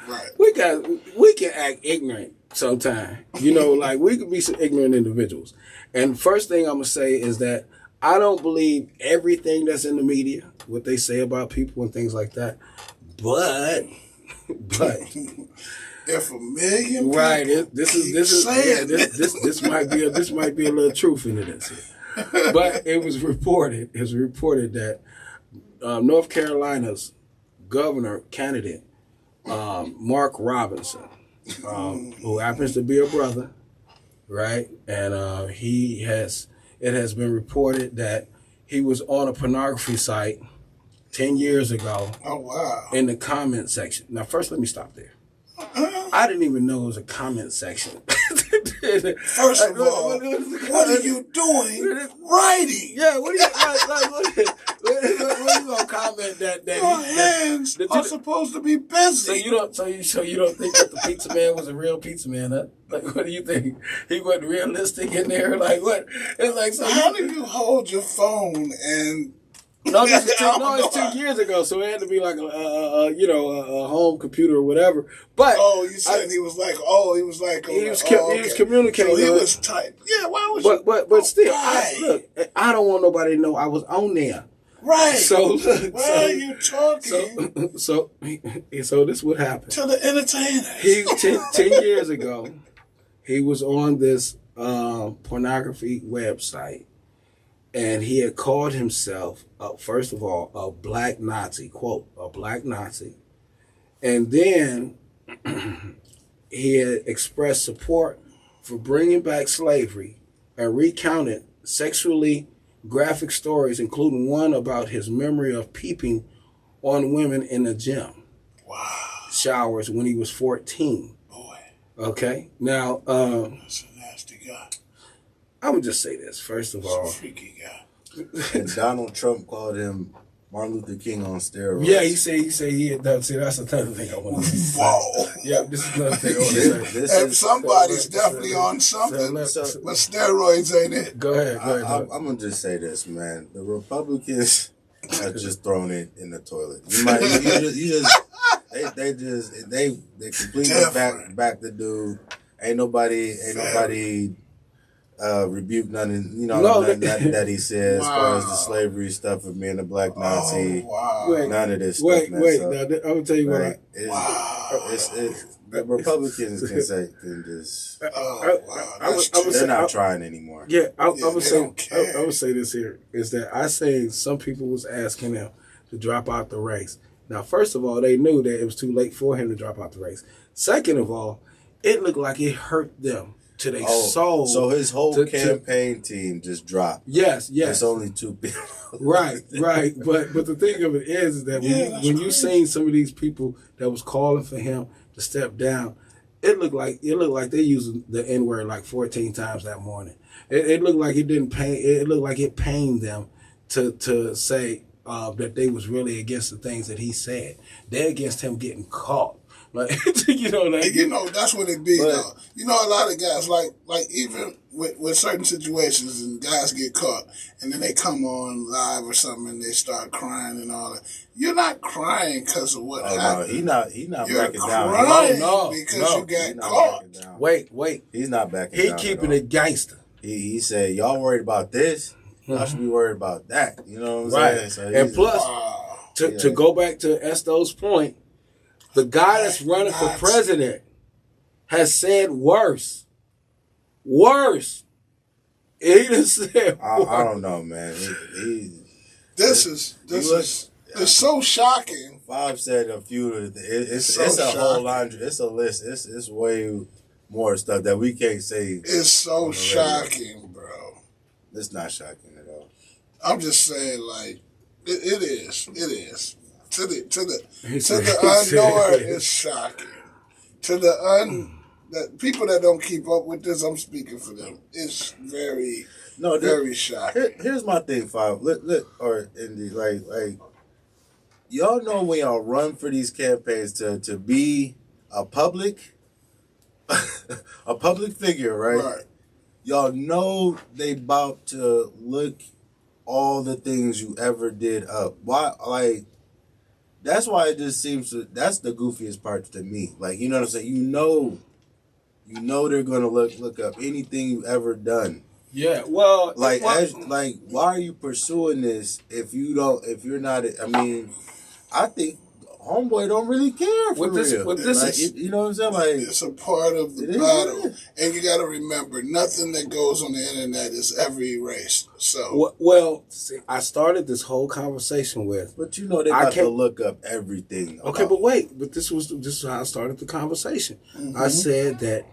Right. we can act ignorant sometimes. You know, like we could be some ignorant individuals. And first thing I'm gonna say is that I don't believe everything that's in the media, what they say about people and things like that. But If a million people right, this might be a little truth into this here. But it was reported that North Carolina's governor candidate, Mark Robinson, who happens to be a brother, right? And it has been reported that he was on a pornography site 10 years ago. Oh, wow. In the comment section. Now, first, let me stop there. I didn't even know it was a comment section. First of all, what are you doing writing? Yeah, what are you gonna comment that Your hands are supposed to be busy. So you don't think that the pizza man was a real pizza man, huh? Like, what do you think? He wasn't realistic in there? Like, what? It's like, so how do you hold your phone and No, this is I don't know. 2 years ago, so it had to be like a home computer or whatever. But Oh, you said he was like, he was communicating. So he was tight. Yeah, why was But still, right. I don't want nobody to know I was on there. Right. So look, why are you talking So this would happen. to the entertainers? He 10 years ago, he was on this pornography website, and he had called himself, first of all, a black Nazi, quote, a black Nazi. And then he had expressed support for bringing back slavery and recounted sexually graphic stories, including one about his memory of peeping on women in the gym. Wow. Showers when he was 14. Boy. Okay? Now, That's a nasty guy. I'm going to just say this, first of all. Freaky guy. And Donald Trump called him Martin Luther King on steroids. Yeah, he said he had done. See, that's another thing I want to say. Whoa. Yeah, this is another thing I want to say. And somebody's definitely on something, but steroids ain't it. Go ahead. I'm going to just say this, man. The Republicans are just throwing it in the toilet. They completely back the dude. Ain't nobody rebuke nothing, nothing that he said as far as the slavery stuff of being a black Nazi. Wow. None of this Wait. stuff. Man. Now, I'm gonna tell you what. The Republicans can just. Wow. They're not trying anymore. Yeah, I they don't care. would say this here is that I say some people was asking him to drop out the race. Now, first of all, they knew that it was too late for him to drop out the race. Second of all, it looked like it hurt them to their soul. So his whole campaign team just dropped. Yes. It's only 2 people. Right. But the thing of it is that when you seen some of these people that was calling for him to step down, it looked like they used the N-word like 14 times that morning. It looked like it didn't pain. It looked like it pained them to say that they was really against the things that he said. They're against him getting caught. Like that's what it be. Though. A lot of guys like even with certain situations and guys get caught and then they come on live or something and they start crying and all that. You're not crying because of what happened. No, he not You're backing down. Crying because you got caught. Wait. He's not backing down. He keeping it gangster. He said, y'all worried about this? Y'all should be worried about that. You know what I'm saying? So and plus, to go back to Esto's point, the guy that's running for president has said worse. He just said I don't know, man. This is so shocking. Bob said a few of the it's a shocking. whole laundry. It's a list. It's way more stuff that we can't say. It's so shocking, bro. It's not shocking at all. I'm just saying, like, it is. To the unknown, it's shocking. To the people that don't keep up with this, I'm speaking for them. It's very shocking. Here's my thing, Five. Or Indy, like, y'all know when y'all run for these campaigns to be a public figure, right? Right. Y'all know they about to look all the things you ever did up. Why, like? That's why it just seems that's the goofiest part to me. Like, you know what I'm saying? You know they're gonna look up anything you ever done. Yeah, well, why are you pursuing this if you're not? I mean, I think homeboy don't really care for real. You know what I'm saying? Like, it's a part of the battle, and you got to remember, nothing that goes on the internet is ever erased. So, see, I started this whole conversation with, but they got to look up everything. Okay, but this is how I started the conversation. Mm-hmm. I said that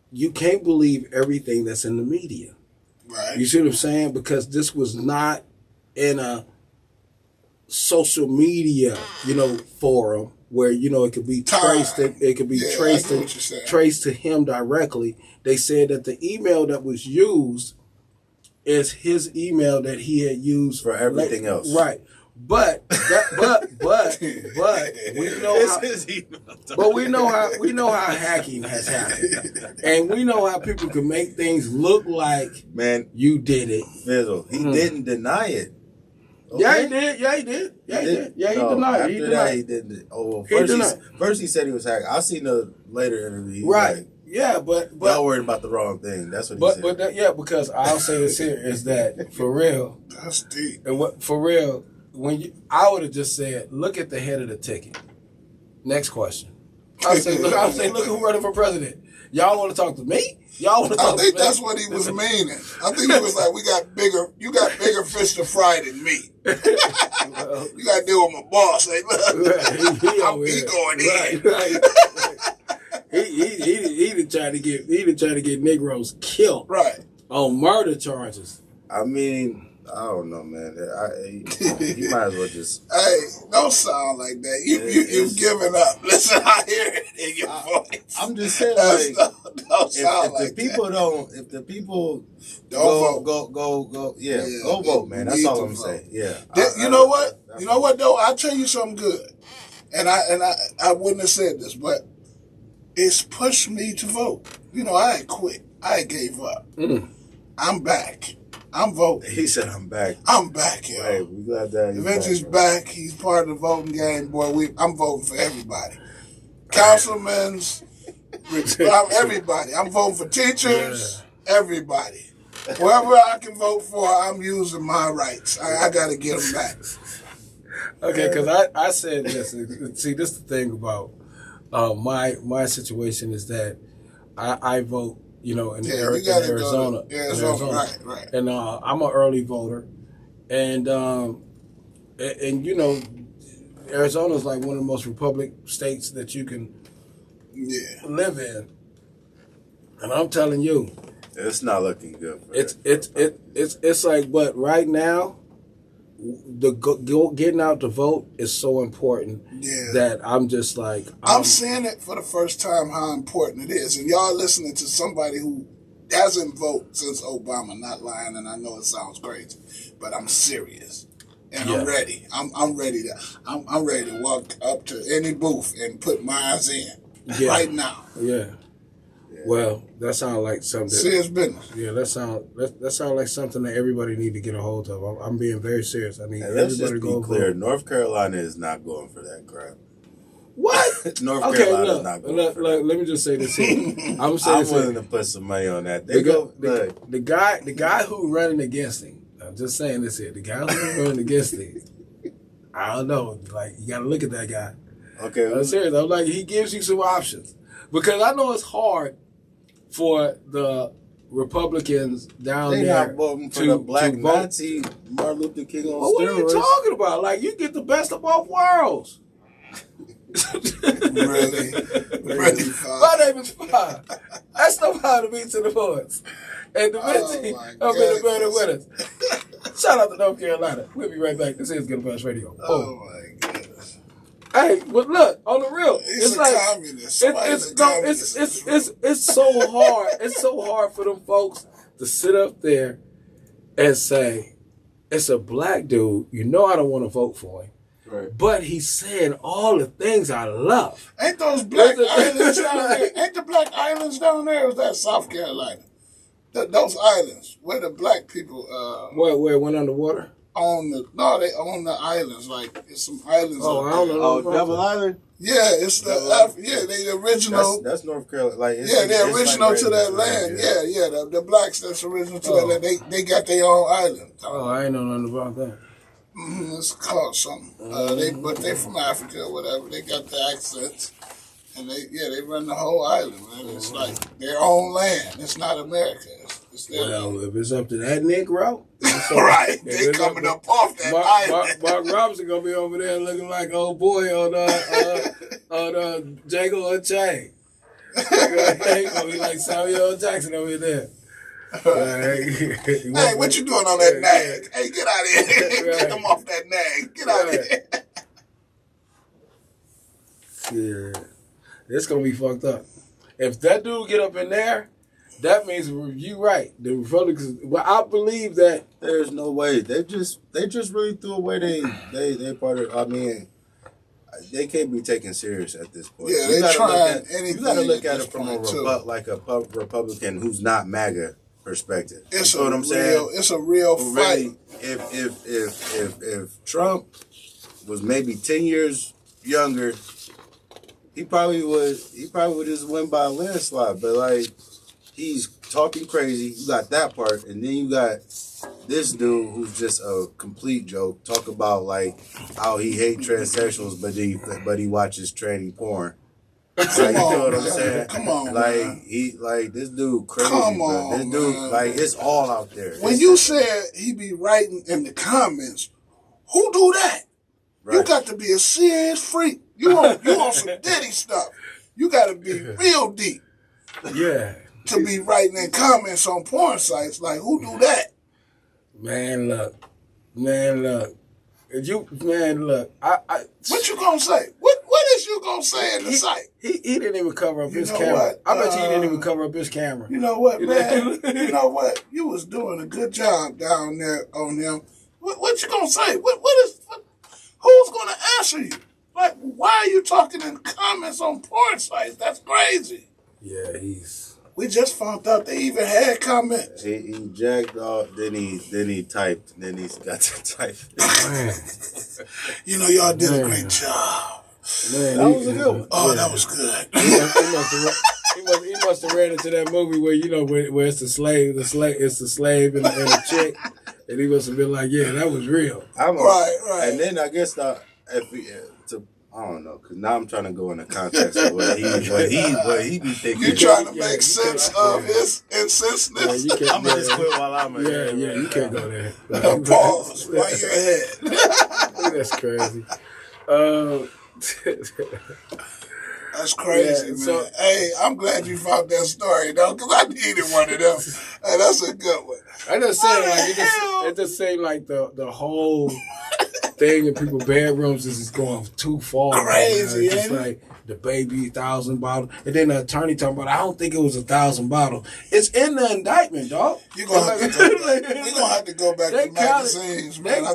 you can't believe everything that's in the media. Right. You see what I'm saying? Because this was not in a social media, forum where it could be traced. It could be traced to him directly. They said that the email that was used is his email that he had used for everything else, right? But we know how hacking has happened, and we know how people can make things look like man you did it. Fizzle, he didn't deny it. Okay. Yeah, he did. Yeah, he did. Yeah, he did. Yeah, he No, denied. After He that, denied. he didn't. Oh, well, He denied. first he said he was hacked. I seen the later interview. He was Right. like, Yeah, but y'all worried about the wrong thing. That's what he said. yeah, because I'll say this here is that for real. That's deep. And what for real? I would have just said, look at the head of the ticket. Next question. I'll say, look who running for president. Y'all want to talk to me? Y'all want to talk to me? I think that's what he was meaning. I think he was like, you got bigger fish to fry than me. You got to deal with my boss. Hey, look, he going in. Right. He done tried to get Negroes killed. Right. On murder charges. I mean, I don't know, man. He might as well just. Hey, don't sound like that. You've given up. Listen, I hear it in your voice. I'm just saying, don't sound like if the people that. if the people Don't go vote, man. That's all I'm saying. Yeah. You know what? You know what though? I'll tell you something good. And I wouldn't have said this, but it's pushed me to vote. You know, I had quit. I had gave up. I'm back. I'm voting. He said, "I'm back." I'm back, yo. Hey, we glad that he's Vince's back. He's part of the voting game, boy. I'm voting for everybody. Councilmen's, everybody. I'm voting for teachers, everybody. Whoever I can vote for, I'm using my rights. I got to get them back. Okay, because I said this. See, this is the thing about my situation is that I vote. You know, in Arizona. Right. And I'm an early voter, and you know, Arizona is like one of the most republic states that you can live in. And I'm telling you, it's not looking good. It's like, but right now, getting out to vote is so important that I'm just like I'm seeing it for the first time how important it is, and y'all listening to somebody who hasn't voted since Obama. Not lying, and I know it sounds crazy, but I'm serious and I'm ready. I'm ready to walk up to any booth and put my eyes in right now. Yeah. Well, that sounds like something. Serious business. Yeah, that sounds like something that everybody need to get a hold of. I'm being very serious. I need let's everybody just to go be clear. vote. North Carolina is not going for that crap. What? North Carolina is not going for that. Let me just say this here. I'm willing to put some money on that. The guy who running against him. I'm just saying this here. The guy who's running against him. I don't know. Like, you got to look at that guy. Okay. I'm serious. I'm like, he gives you some options because I know it's hard for the Republicans down they there not voting for the black Nazi Martin Luther King on what steroids. are you talking about? Like, you get the best of both worlds. Really? My name is Bob. That's no how to meet to the boys. And the Vinci have been the better winners. Shout out to North Carolina. We'll be right back. This is Ghettopass Radio. Oh my goodness. Hey, but look, on the real, He's a communist. It's so hard. It's so hard for them folks to sit up there and say, it's a black dude. You know I don't want to vote for him. Right. But he's saying all the things I love. Ain't those black islands down there? Ain't the black islands down there? Or is that South Carolina? Those islands where the black people where it went underwater? They own the islands. Like it's some islands. Oh, I don't know. Oh, Devil Island. Yeah, it's they the original. That's North Carolina. Like they're original to that land. Yeah. The blacks that's original to that land. They got their own island. Oh, I ain't know nothing about that. It's called something. But they from Africa or whatever. They got the accents. And they run the whole island, man. It's like their own land. It's not America. It's their land. If it's up to that Negro, right? They coming up off that island. Mark Robinson gonna be over there looking like old boy on Django Unchained. He gonna be like Samuel L. Jackson over there. Hey, what you doing on that nag? Hey, get out of here. Get him off that nag. Get out of here. Yeah. It's gonna be fucked up. If that dude get up in there, that means you right. The Republicans. Well, I believe that there's no way they just really threw away they part of. I mean, they can't be taken serious at this point. Yeah, they're trying anything. You got to look at it from a Republican who's not MAGA perspective. It's You know what I'm saying? It's a real fight. Really, if Trump was maybe 10 years younger, he probably would just win by a landslide. But like, he's talking crazy. You got that part, and then you got this dude who's just a complete joke. Talk about like how he hates transsexuals, but he watches tranny porn. Like, you know what I'm saying? Come on, like man. This dude crazy, Come bro. on, This dude, man. like, it's all out there. When you said he be writing in the comments, who do that? Right. You got to be a serious freak. You on some Diddy stuff. You got to be real deep Yeah. to be writing in comments on porn sites. Like, who do that? Man, look. If you, man, look. What you gonna say? What is you gonna say in the site? He didn't even cover up his know camera. what? I bet you he didn't even cover up his camera. You know what, man? You know what? You was doing a good job down there on them. What you gonna say? Who's gonna answer you? Like, why are you talking in comments on porn sites? That's crazy. Yeah, We just found out they even had comments. He jacked off, then he typed, then he got to type. man. You know, y'all did a great job. Man, That was a good one. Oh, that was good. He must have ran into that movie where, you know, where it's the slave and the chick, and he must have been like, yeah, that was real. Right. And then I guess I don't know, because now I'm trying to go into context of what he be thinking. You trying to make sense of his insensitive? Yeah, I'm going to just quit while I'm here. Yeah, you can't go there. Pause while you're ahead. That's crazy. That's crazy, Yeah, man. so- Hey, I'm glad you found that story, though, because I needed one of them. Hey, that's a good one. I just saying, What like, the hell? it just seemed like the whole thing in people's bedrooms is just going too far. Crazy, man. Just ain't it? like the baby 1,000 bottles, and then the attorney talking about, I don't think it was 1,000 bottles. It's in the indictment, dog. You're gonna have to go back to magazines, man.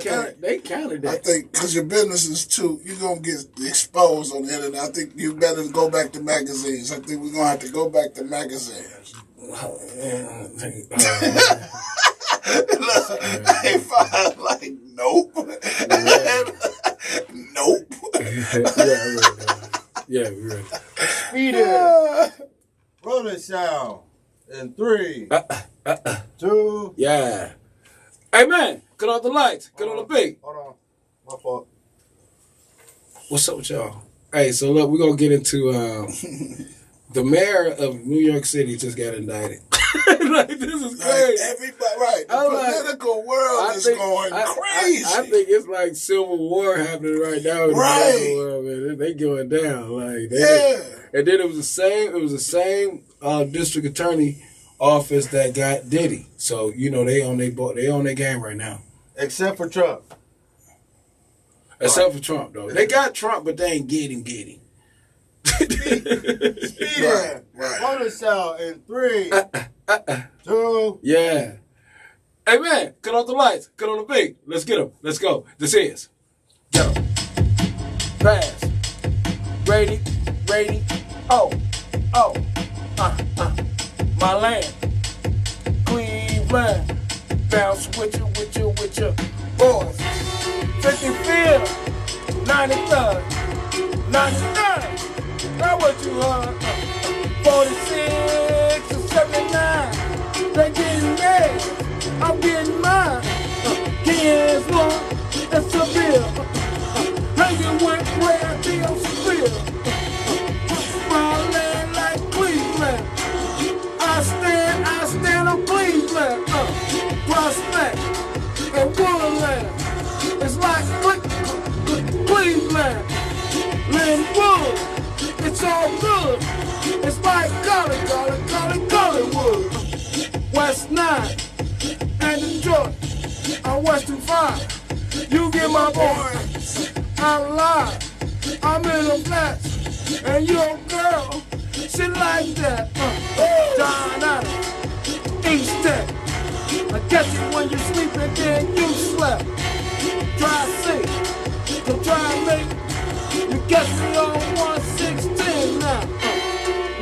They counted that. I think because your business is too, you're gonna get exposed on the internet. I think you better go back to magazines. I think we're gonna have to go back to magazines. They find like nope. Nope. Yeah, really. Speed it. Rolling sound. In 3, 2. Yeah. Hey, man, cut off the lights. Cut on the beat. Hold on. My fault. What's up with y'all? Hey, so look, we're going to get into the mayor of New York City just got indicted. Like, this is crazy. Everybody, right? The political world is going crazy. I think it's like civil war happening right now in the political world, man. They going down, like And then it was the same district attorney office that got Diddy. So you know they on their game right now. Except for Trump. Except for Trump, though. They got Trump, but they ain't get him. Speed it. Rolling sound. In 3, 2. Yeah. Hey, man, cut off the lights. Cut on the beat. Let's get them. Let's go. This is Ghetto Pass. Ready. Oh. My land. Cleveland. Bounce with you boys. 55th. 93rd. 93rd. Now what you heard? 46 and 79. They getting mad. I'm getting mine. Here's one. It's a bill. Hanging with Ray D on Seville. My land like Cleveland. I stand on Cleveland. Prospect and Woodland. It's like Cleveland. Linwood. It's all good. It's like Gollywood. West 9 and Detroit. I'm Western 5. You get my boy. I'm live. I'm in the flats. And your girl, she like that. John Adams. East Tech. I catch you when you sleep and then you slept. Try C. Don't try me. You catch me on 116 now.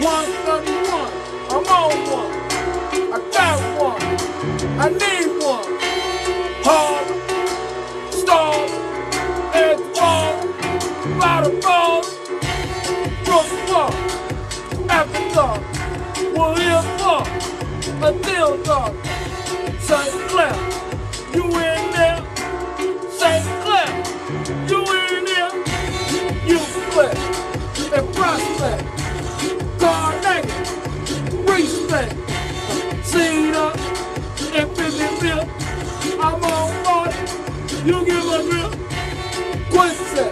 131. I'm on one. I got one. dark. Well, here far, until dark. St. Clair, you in there? St. Clair, you in there? You play and prospect. Carnegie, respect. Cedar and 50 mil. I'm on 40. You give a bill. Quincy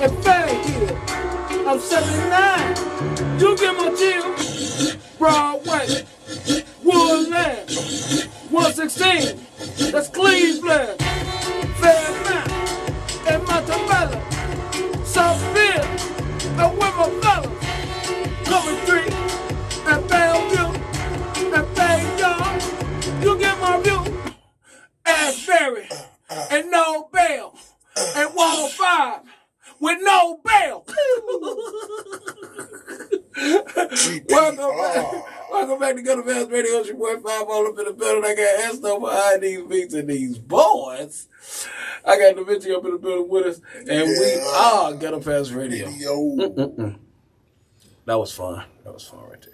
and Fairhill. I'm 79. You give my chill. Broadway, Woodland, 116. That's Cleveland, Fairmount, and Montebello, Southfield, and with my fellas. Coventry, and Bellevue, and Bayard. You get my view. Asbury, and no bail, and 105 with no bail. Welcome back to Ghettopass Radio. It's your boy 5 all up in the building. I got Esther behind these beats and these boys. I got Da Vinci up in the building with us, and we are Ghettopass Radio. That was fun. That was fun right there.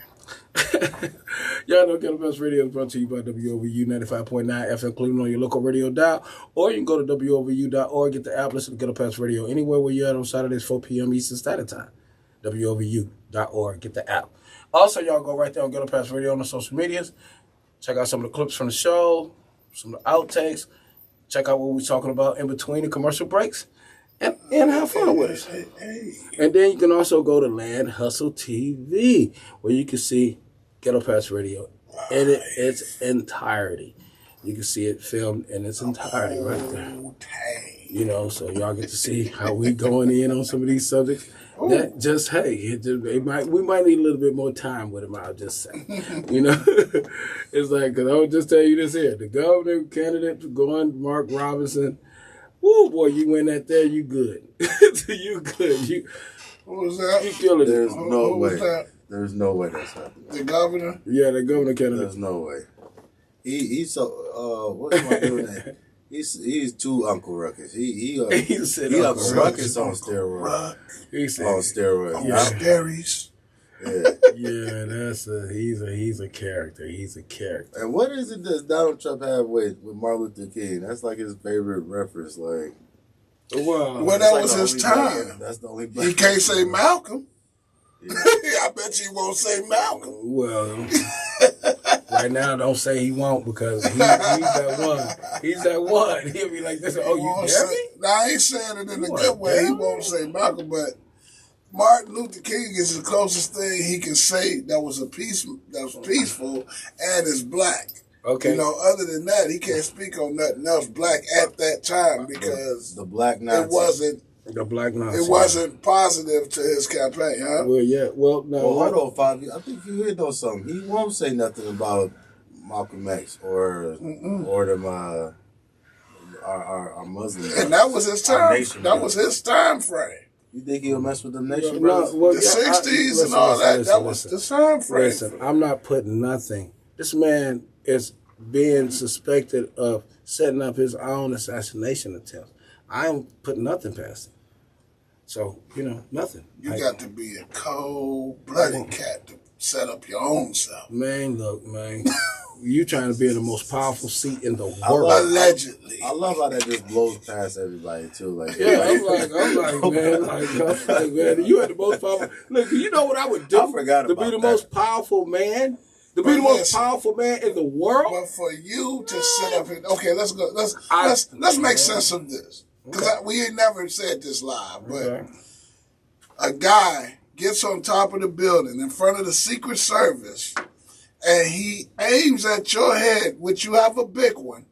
Y'all know Ghettopass Radio is brought to you by WOVU 95.9 FM Cleveland on your local radio dial, or you can go to WOVU.org, get the app, listen to Ghettopass Radio anywhere where you're at on Saturdays, 4 p.m. Eastern Standard Time. WOVU.org, get the app. Also, y'all go right there on Ghettopass Radio on the social medias. Check out some of the clips from the show, some of the outtakes. Check out what we're talking about in between the commercial breaks. And have fun with us. And then you can also go to Land Hustle TV, where you can see Ghettopass Radio in its entirety. You can see it filmed in its entirety right there. You know, so y'all get to see how we going in on some of these subjects. That just, hey, we might need a little bit more time with him, I'll just say. You know? It's like, because I would just tell you this here. The governor candidate going, Mark Robinson. Woo, boy, you win that there, you good. You good. What was that? You killing it. There's no way. There's no way that's happening. The governor? Yeah, the governor candidate. There's no way. He's so, what am I doing that? He's too Uncle Ruckus. He Uncle Ruckus on steroids. He said, on steroids. On steroids. Yeah. Yeah, he's a character. He's a character. And what is it that Donald Trump had with Martin Luther King? That's like his favorite reference. Like, well, that like was his time. Black. That's the only black. He can't say Malcolm. Yeah. I bet you he won't say Malcolm. Well, right now, don't say he won't, because he's that one. He's that one. He'll be like this. Oh, you hear me? Now, I ain't saying it in a good way. He won't say Malcolm, but Martin Luther King is the closest thing he can say that was peaceful and is black. Okay. You know, other than that, he can't speak on nothing else black at that time, because the black Nazi. it wasn't. The black Nazi. It wasn't positive to his campaign, huh? Well, yeah. Well, no. Well, hold on, Fabi. I think you heard those something. He won't say nothing about Malcolm X or them our Muslim. And that was his time. That was his time frame. You think he'll mess with them nation No, brothers? well, The 60s and all that. That was the time frame. Listen, I'm not putting nothing. This man is being suspected of setting up his own assassination attempts. I ain't putting nothing past him. So, nothing. You got to be a cold-blooded cat to set up your own self. Man, look, man. You trying to be in the most powerful seat in the world. Allegedly. I love how that just blows past everybody, too. Like, Yeah, I'm like, man, you had the most powerful. Look, you know what I would do I forgot to be about the that. most powerful man? To be the most powerful man in the world? But for you to sit up and let's go. Let's make sense of this, because we ain't never said this live. But a guy gets on top of the building in front of the Secret Service, and he aims at your head, which you have a big one,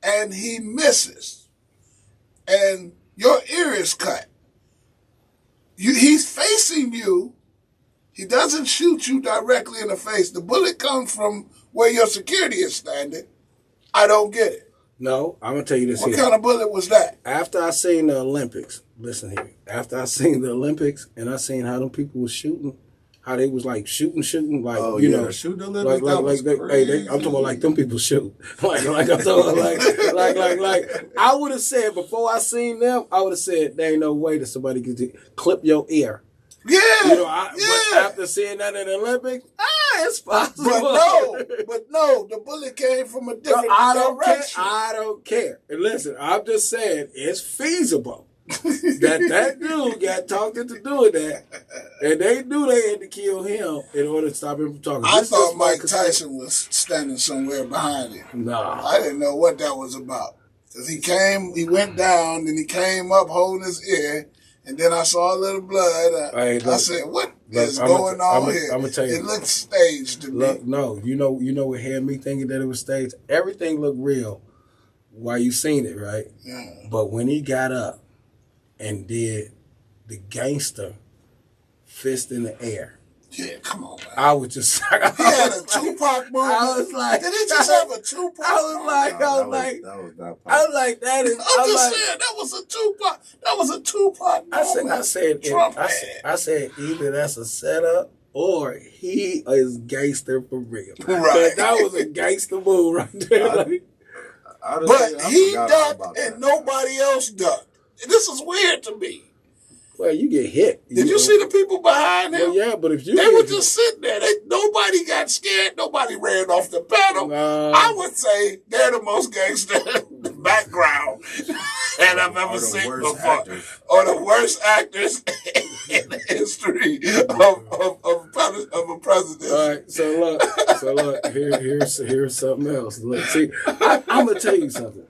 and he misses, and your ear is cut. He's facing you. He doesn't shoot you directly in the face. The bullet comes from where your security is standing. I don't get it. No, I'm going to tell you this What here. kind of bullet was that? After I seen the Olympics, listen here. After I seen the Olympics and I seen how them people was shooting, how they was like shooting, like, shoot the Olympics. I'm talking about like them people shoot. like I'm talking about like I would have said before I seen them, I would have said there ain't no way that somebody could clip your ear. Yeah. But after after seeing that in the Olympics, it's possible. But no, the bullet came from a different direction. I don't care. And listen, I'm just saying it's feasible that dude got talked into doing that, and they knew they had to kill him in order to stop him from talking. I thought Mike Tyson was standing somewhere behind him. Nah. I didn't know what that was about. Because he went down, then he came up holding his ear, and then I saw a little blood. I said, what is going on here? I'm gonna tell you. It looked staged to me. No, you know what had me thinking that it was staged? Everything looked real while you seen it, right? Yeah. But when he got up and did the gangster fist in the air, yeah, come on, man. I was just he had a Tupac movie. I was like, did he just have a Tupac? I was like, that was that is. I'm just saying that was a Tupac. That was a Tupac movie. I said either that's a setup or he is gangster for real. Right. That was a gangster move right there. But he ducked and nobody else ducked. This is weird to me. Well, you get hit. Did you see the people behind him? Well, yeah, but if you they were just sitting there. Nobody got scared. Nobody ran off the panel. I would say they're the most gangster background that I've ever seen before. Or the worst actors in the history of a president. All right, so look, here's something else. Look, see, I'm gonna tell you something.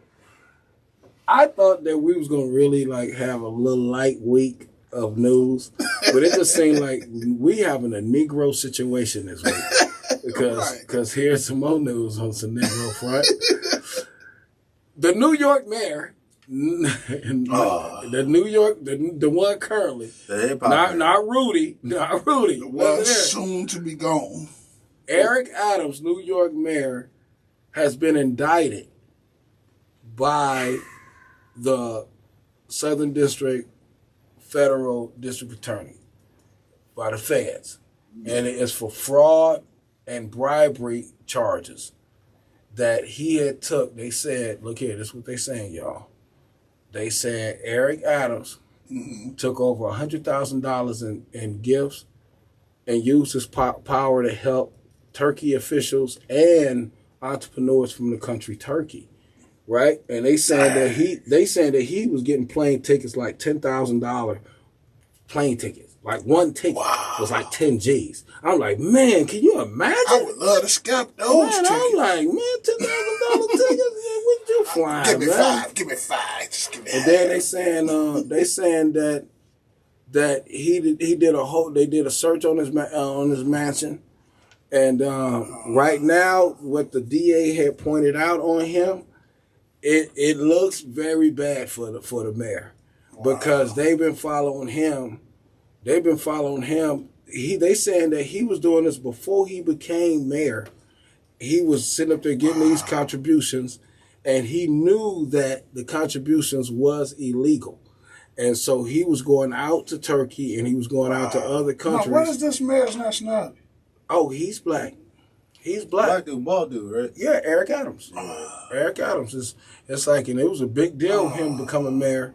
I thought that we was gonna really have a little light week of news, but it just seemed like we having a Negro situation this week because here's some more news on some Negro front. The New York mayor, the New York, the one currently, not Rudy, the one soon to be gone. Eric Adams, New York mayor, has been indicted by the Southern District Federal District Attorney, by the feds. And it is for fraud and bribery charges that he had took. They said, look here, this is what they saying, y'all. They said Eric Adams took over $100,000 in gifts and used his power to help Turkey officials and entrepreneurs from the country Turkey. Right, and they saying that he was getting plane tickets like $10,000 plane tickets. Like one ticket was like 10 G's. I'm like, man, can you imagine? I would love to scalp those tickets. I'm like, man, $10,000 tickets. What you flying? Give me man? $5. Give me $5. Just give me And then they saying that he did a search on his mansion, and right now what the DA had pointed out on him. It looks very bad for the mayor because they've been following him. They saying that he was doing this before he became mayor. He was sitting up there getting these contributions, and he knew that the contributions was illegal. And so he was going out to Turkey and he was going out to other countries. Now, what is this mayor's nationality? Oh, he's black. He's black. Black dude, bald dude, right? Yeah, Eric Adams. Eric Adams it's like, and it was a big deal him becoming mayor,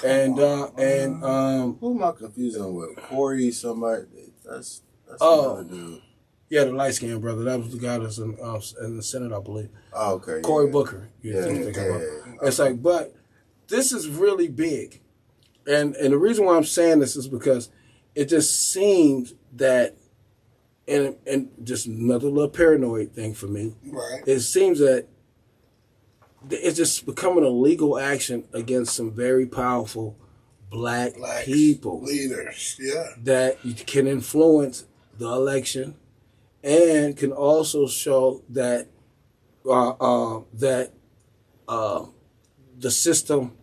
and who am I confusing with? Corey, somebody. That's another dude. Yeah, the light skinned brother. That was the guy that's in the Senate, I believe. Oh, okay. Cory Booker. It's like, but this is really big, and the reason why I'm saying this is because it just seems that. And just another little paranoid thing for me. Right. It seems that it's just becoming a legal action against some very powerful black people. Leaders, yeah. That can influence the election and can also show that the system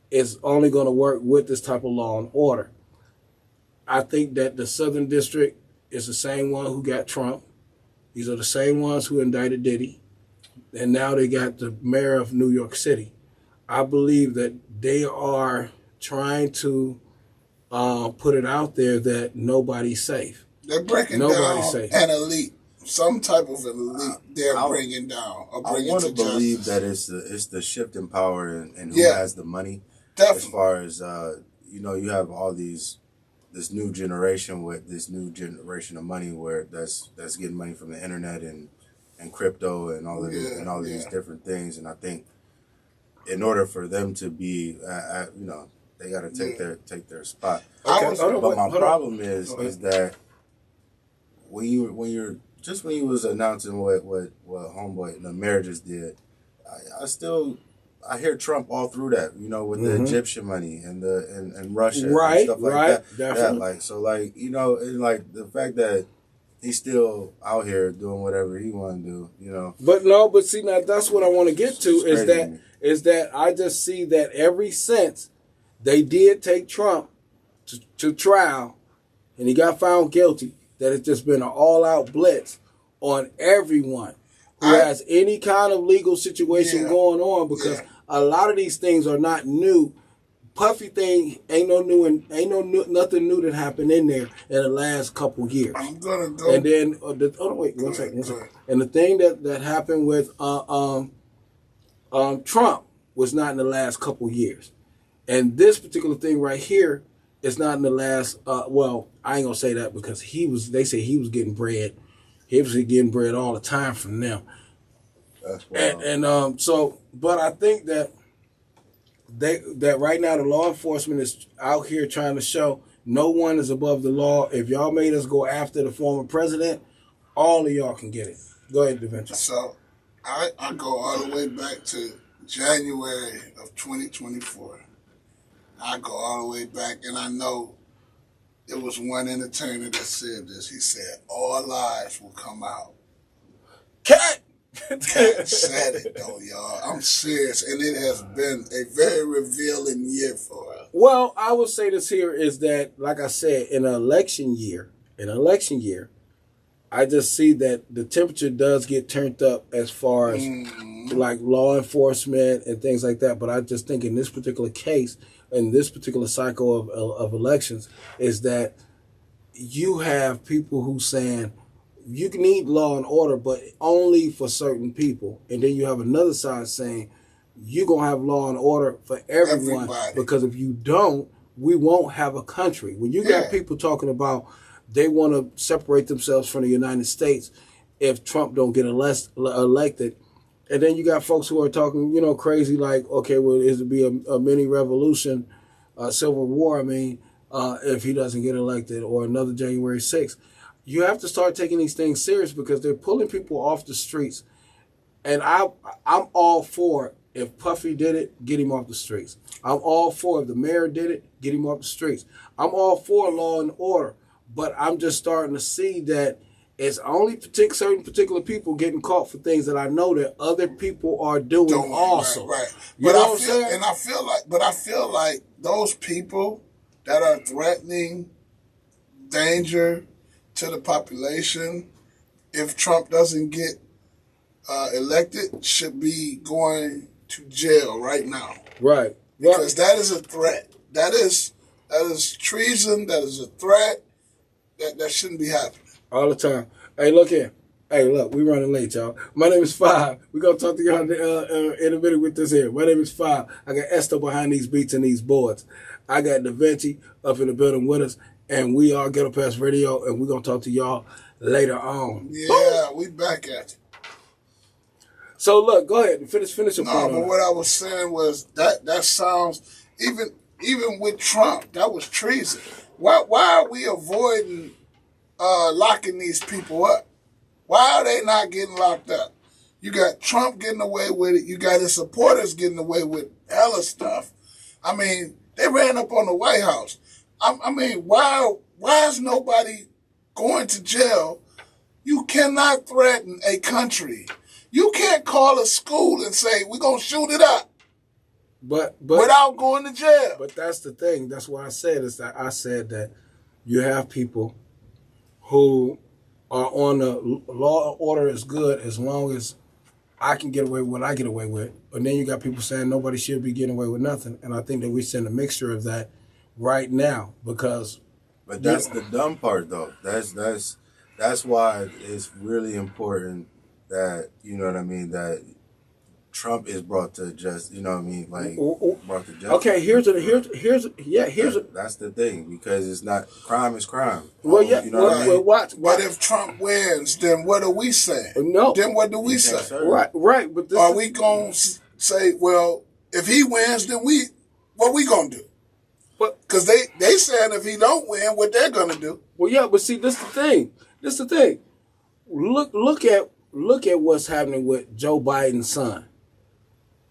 is only going to work with this type of law and order. I think that the Southern District is the same one who got Trump. These are the same ones who indicted Diddy. And now they got the mayor of New York City. I believe that they are trying to put it out there that nobody's safe. They're breaking down an elite. Some type of elite they're bringing down. Or bringing I want to believe that it's the shift in power and who has the money. Definitely. As far as, you have all these this new generation with this new generation of money where that's getting money from the internet and crypto and all of this, and all of these different things. And I think in order for them to be, they got to take their spot. Okay, But my problem is that when you was announcing what homeboy the mayor just did, I hear Trump all through that, with the Egyptian money and Russia and stuff like that. Definitely. And like the fact that he's still out here doing whatever he want to do, But see, now that's what I want to get to is that I just see that ever since they did take Trump to trial and he got found guilty, that it's just been an all-out blitz on everyone who has any kind of legal situation going on, because a lot of these things are not new. Puffy thing ain't nothing new that happened in there in the last couple years. I'm gonna go. And then wait one second. And the thing that happened with Trump was not in the last couple years, and this particular thing right here is not in the last. Well, I ain't gonna say that because they say he was getting bread. He was getting bread all the time from them. That's wild. And so, but I think that that right now the law enforcement is out here trying to show no one is above the law. If y'all made us go after the former president, all of y'all can get it. Go ahead, DaVinci. So I go all the way back to January of 2024. I go all the way back, and I know it was one entertainer that said this. He said, all lies will come out. Cat! Cat said it, though, y'all. I'm serious, and it has been a very revealing year for us. Well, I will say this here is that, like I said, in an election year, I just see that the temperature does get turned up as far as like law enforcement and things like that. But I just think in this particular case, in this particular cycle of elections, is that you have people who saying you need law and order, but only for certain people. And then you have another side saying you're going to have law and order for everyone. Everybody. Because if you don't, we won't have a country. When you got people talking about they want to separate themselves from the United States if Trump don't get elected, and then you got folks who are talking, crazy like, okay, well, is it be a mini revolution, civil war, if he doesn't get elected, or another January 6th. You have to start taking these things serious because they're pulling people off the streets. And I'm all for if Puffy did it, get him off the streets. I'm all for if the mayor did it, get him off the streets. I'm all for law and order. But I'm just starting to see that it's only certain particular people getting caught for things that I know that other people are doing also. Right. You know what I'm saying? And I feel like those people that are threatening danger to the population, if Trump doesn't get elected, should be going to jail right now. Right. Because that is a threat. That is treason. That is a threat. That shouldn't be happening. All the time. Hey, look here. Hey, look, we running late, y'all. My name is Five. We're going to talk to y'all in a minute with this here. My name is Five. I got Esther behind these beats and these boards. I got DaVinci up in the building with us, and we are ghettopass Radio, and we're going to talk to y'all later on. Yeah, we back at you. So, look, go ahead and finish your point. No, but what I was saying was that sounds, even with Trump, that was treason. Why are we avoiding locking these people up? Why are they not getting locked up? You got Trump getting away with it. You got his supporters getting away with hella stuff. They ran up on the White House. Why is nobody going to jail? You cannot threaten a country. You can't call a school and say, we're going to shoot it up. But without going to jail. But that's the thing. That's what I said. Is that I said that you have people who are on the law and order is good as long as I can get away with what I get away with. But then you got people saying nobody should be getting away with nothing. And I think that we're seeing a mixture of that right now because. But that's the dumb part, though. That's why it's really important that, you know what I mean, that Trump is brought to justice. You know what I mean? Like brought to justice. Okay, here's That's the thing, because it's not crime is crime. Well, yeah. You know what I mean? Watch. But if Trump wins, then what do we say? No. Then what do we say? Right. But this Are we going to say, well, if he wins, then what we going to do? Because they saying if he don't win, what they're going to do. Well, yeah, but see, this is the thing. Look at what's happening with Joe Biden's son.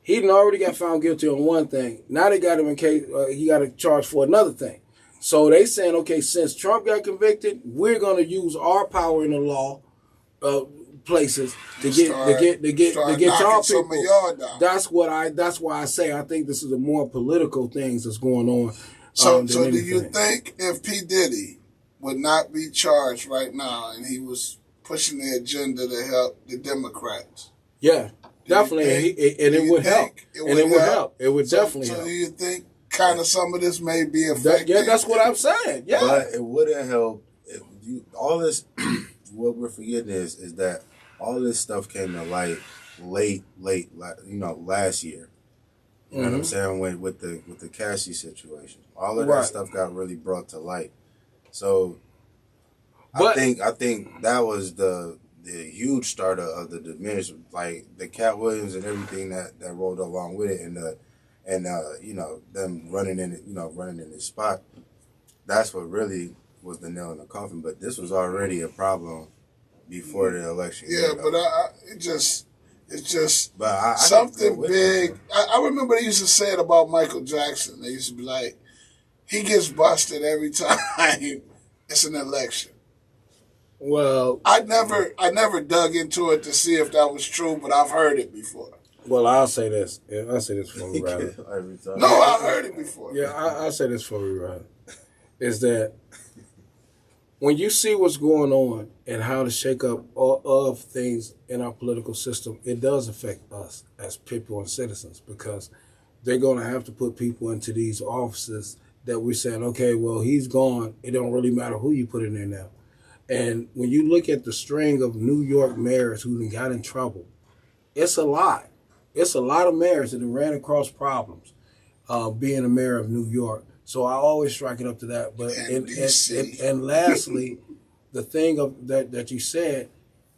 He done already got found guilty on one thing. Now they got him in case he got a charge for another thing. So they saying, okay, since Trump got convicted, we're going to use our power in the law places to get y'all people. That's why I say I think this is a more political things that's going on. So do you think if P. Diddy would not be charged right now and he was pushing the agenda to help the Democrats? Yeah, definitely, it would help. It would definitely help. So do you think kind of some of this may be affected? Yeah, that's what I'm saying. Yeah, but it wouldn't help if all this. What we're forgetting is that all this stuff came to light late, last year. You know what I'm saying? With the Cassie situation, all of that stuff got really brought to light. So, I think that was the huge starter of the diminishment, like the Cat Williams and everything that rolled along with it, and them running in his spot. That's what really was the nail in the coffin. But this was already a problem before the election. Yeah, but it's just something big. I remember they used to say it about Michael Jackson. They used to be like, he gets busted every time it's an election. Well, I never dug into it to see if that was true, but I've heard it before. Well, I'll say this. I'll say this before we wrap it. No, I've heard it before. Yeah, I'll say this before we wrap it. Is that when you see what's going on and how the shakeup of things in our political system, it does affect us as people and citizens, because they're going to have to put people into these offices that we're saying, okay, well, he's gone. It don't really matter who you put in there now. And when you look at the string of New York mayors who got in trouble, it's a lot. It's a lot of mayors that have ran across problems being a mayor of New York. So I always strike it up to that. But and lastly, the thing of that you said,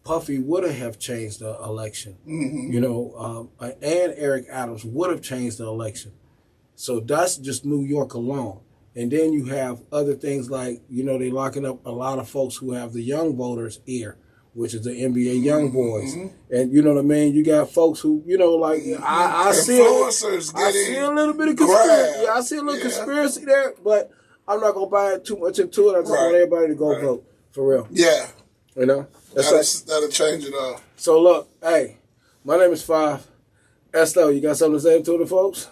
Puffy would have changed the election. Mm-hmm. And Eric Adams would have changed the election. So that's just New York alone. And then you have other things like, they're locking up a lot of folks who have the young voters' ear, which is the NBA young boys. Mm-hmm. And you know what I mean? You got folks who, I see a little bit of conspiracy. Yeah, I see a little conspiracy there, but I'm not going to buy too much into it. I just want everybody to go vote, for real. Yeah. That'll change it all. So look, hey, my name is Five. Estelle, you got something to say to the folks?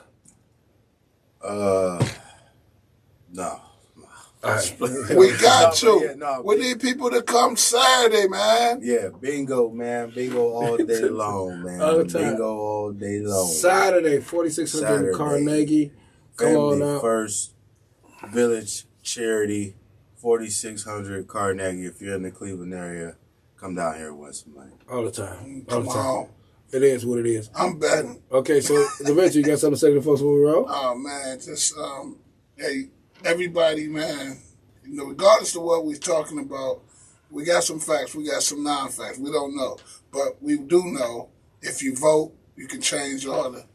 No. Right. We got to. We need people to come Saturday, man. Yeah, bingo, man. Bingo all day long, man. All the time. Bingo all day long. Saturday, 4600 Carnegie. Come on out. First Village Charity, 4600 Carnegie. If you're in the Cleveland area, come down here once a month. All the time. Come on. It is what it is. I'm betting. Okay, so DaVinci, you got something to say to the folks before we roll? Oh, man. Just, hey, everybody, man, regardless of what we're talking about, we got some facts, we got some non-facts. We don't know. But we do know if you vote, you can change all the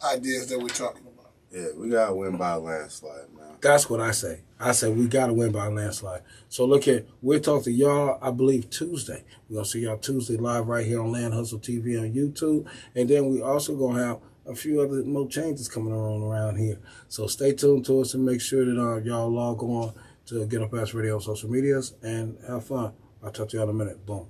ideas that we're talking about. Yeah, we got to win by a landslide, man. That's what I say. I say we got to win by a landslide. So look here, we'll talk to y'all, I believe, Tuesday. We're going to see y'all Tuesday live right here on Land Hustle TV on YouTube. And then we also going to have a few other more changes coming on around here. So stay tuned to us and make sure that y'all log on to Ghetto Pass Radio on social medias and have fun. I'll talk to y'all in a minute. Boom.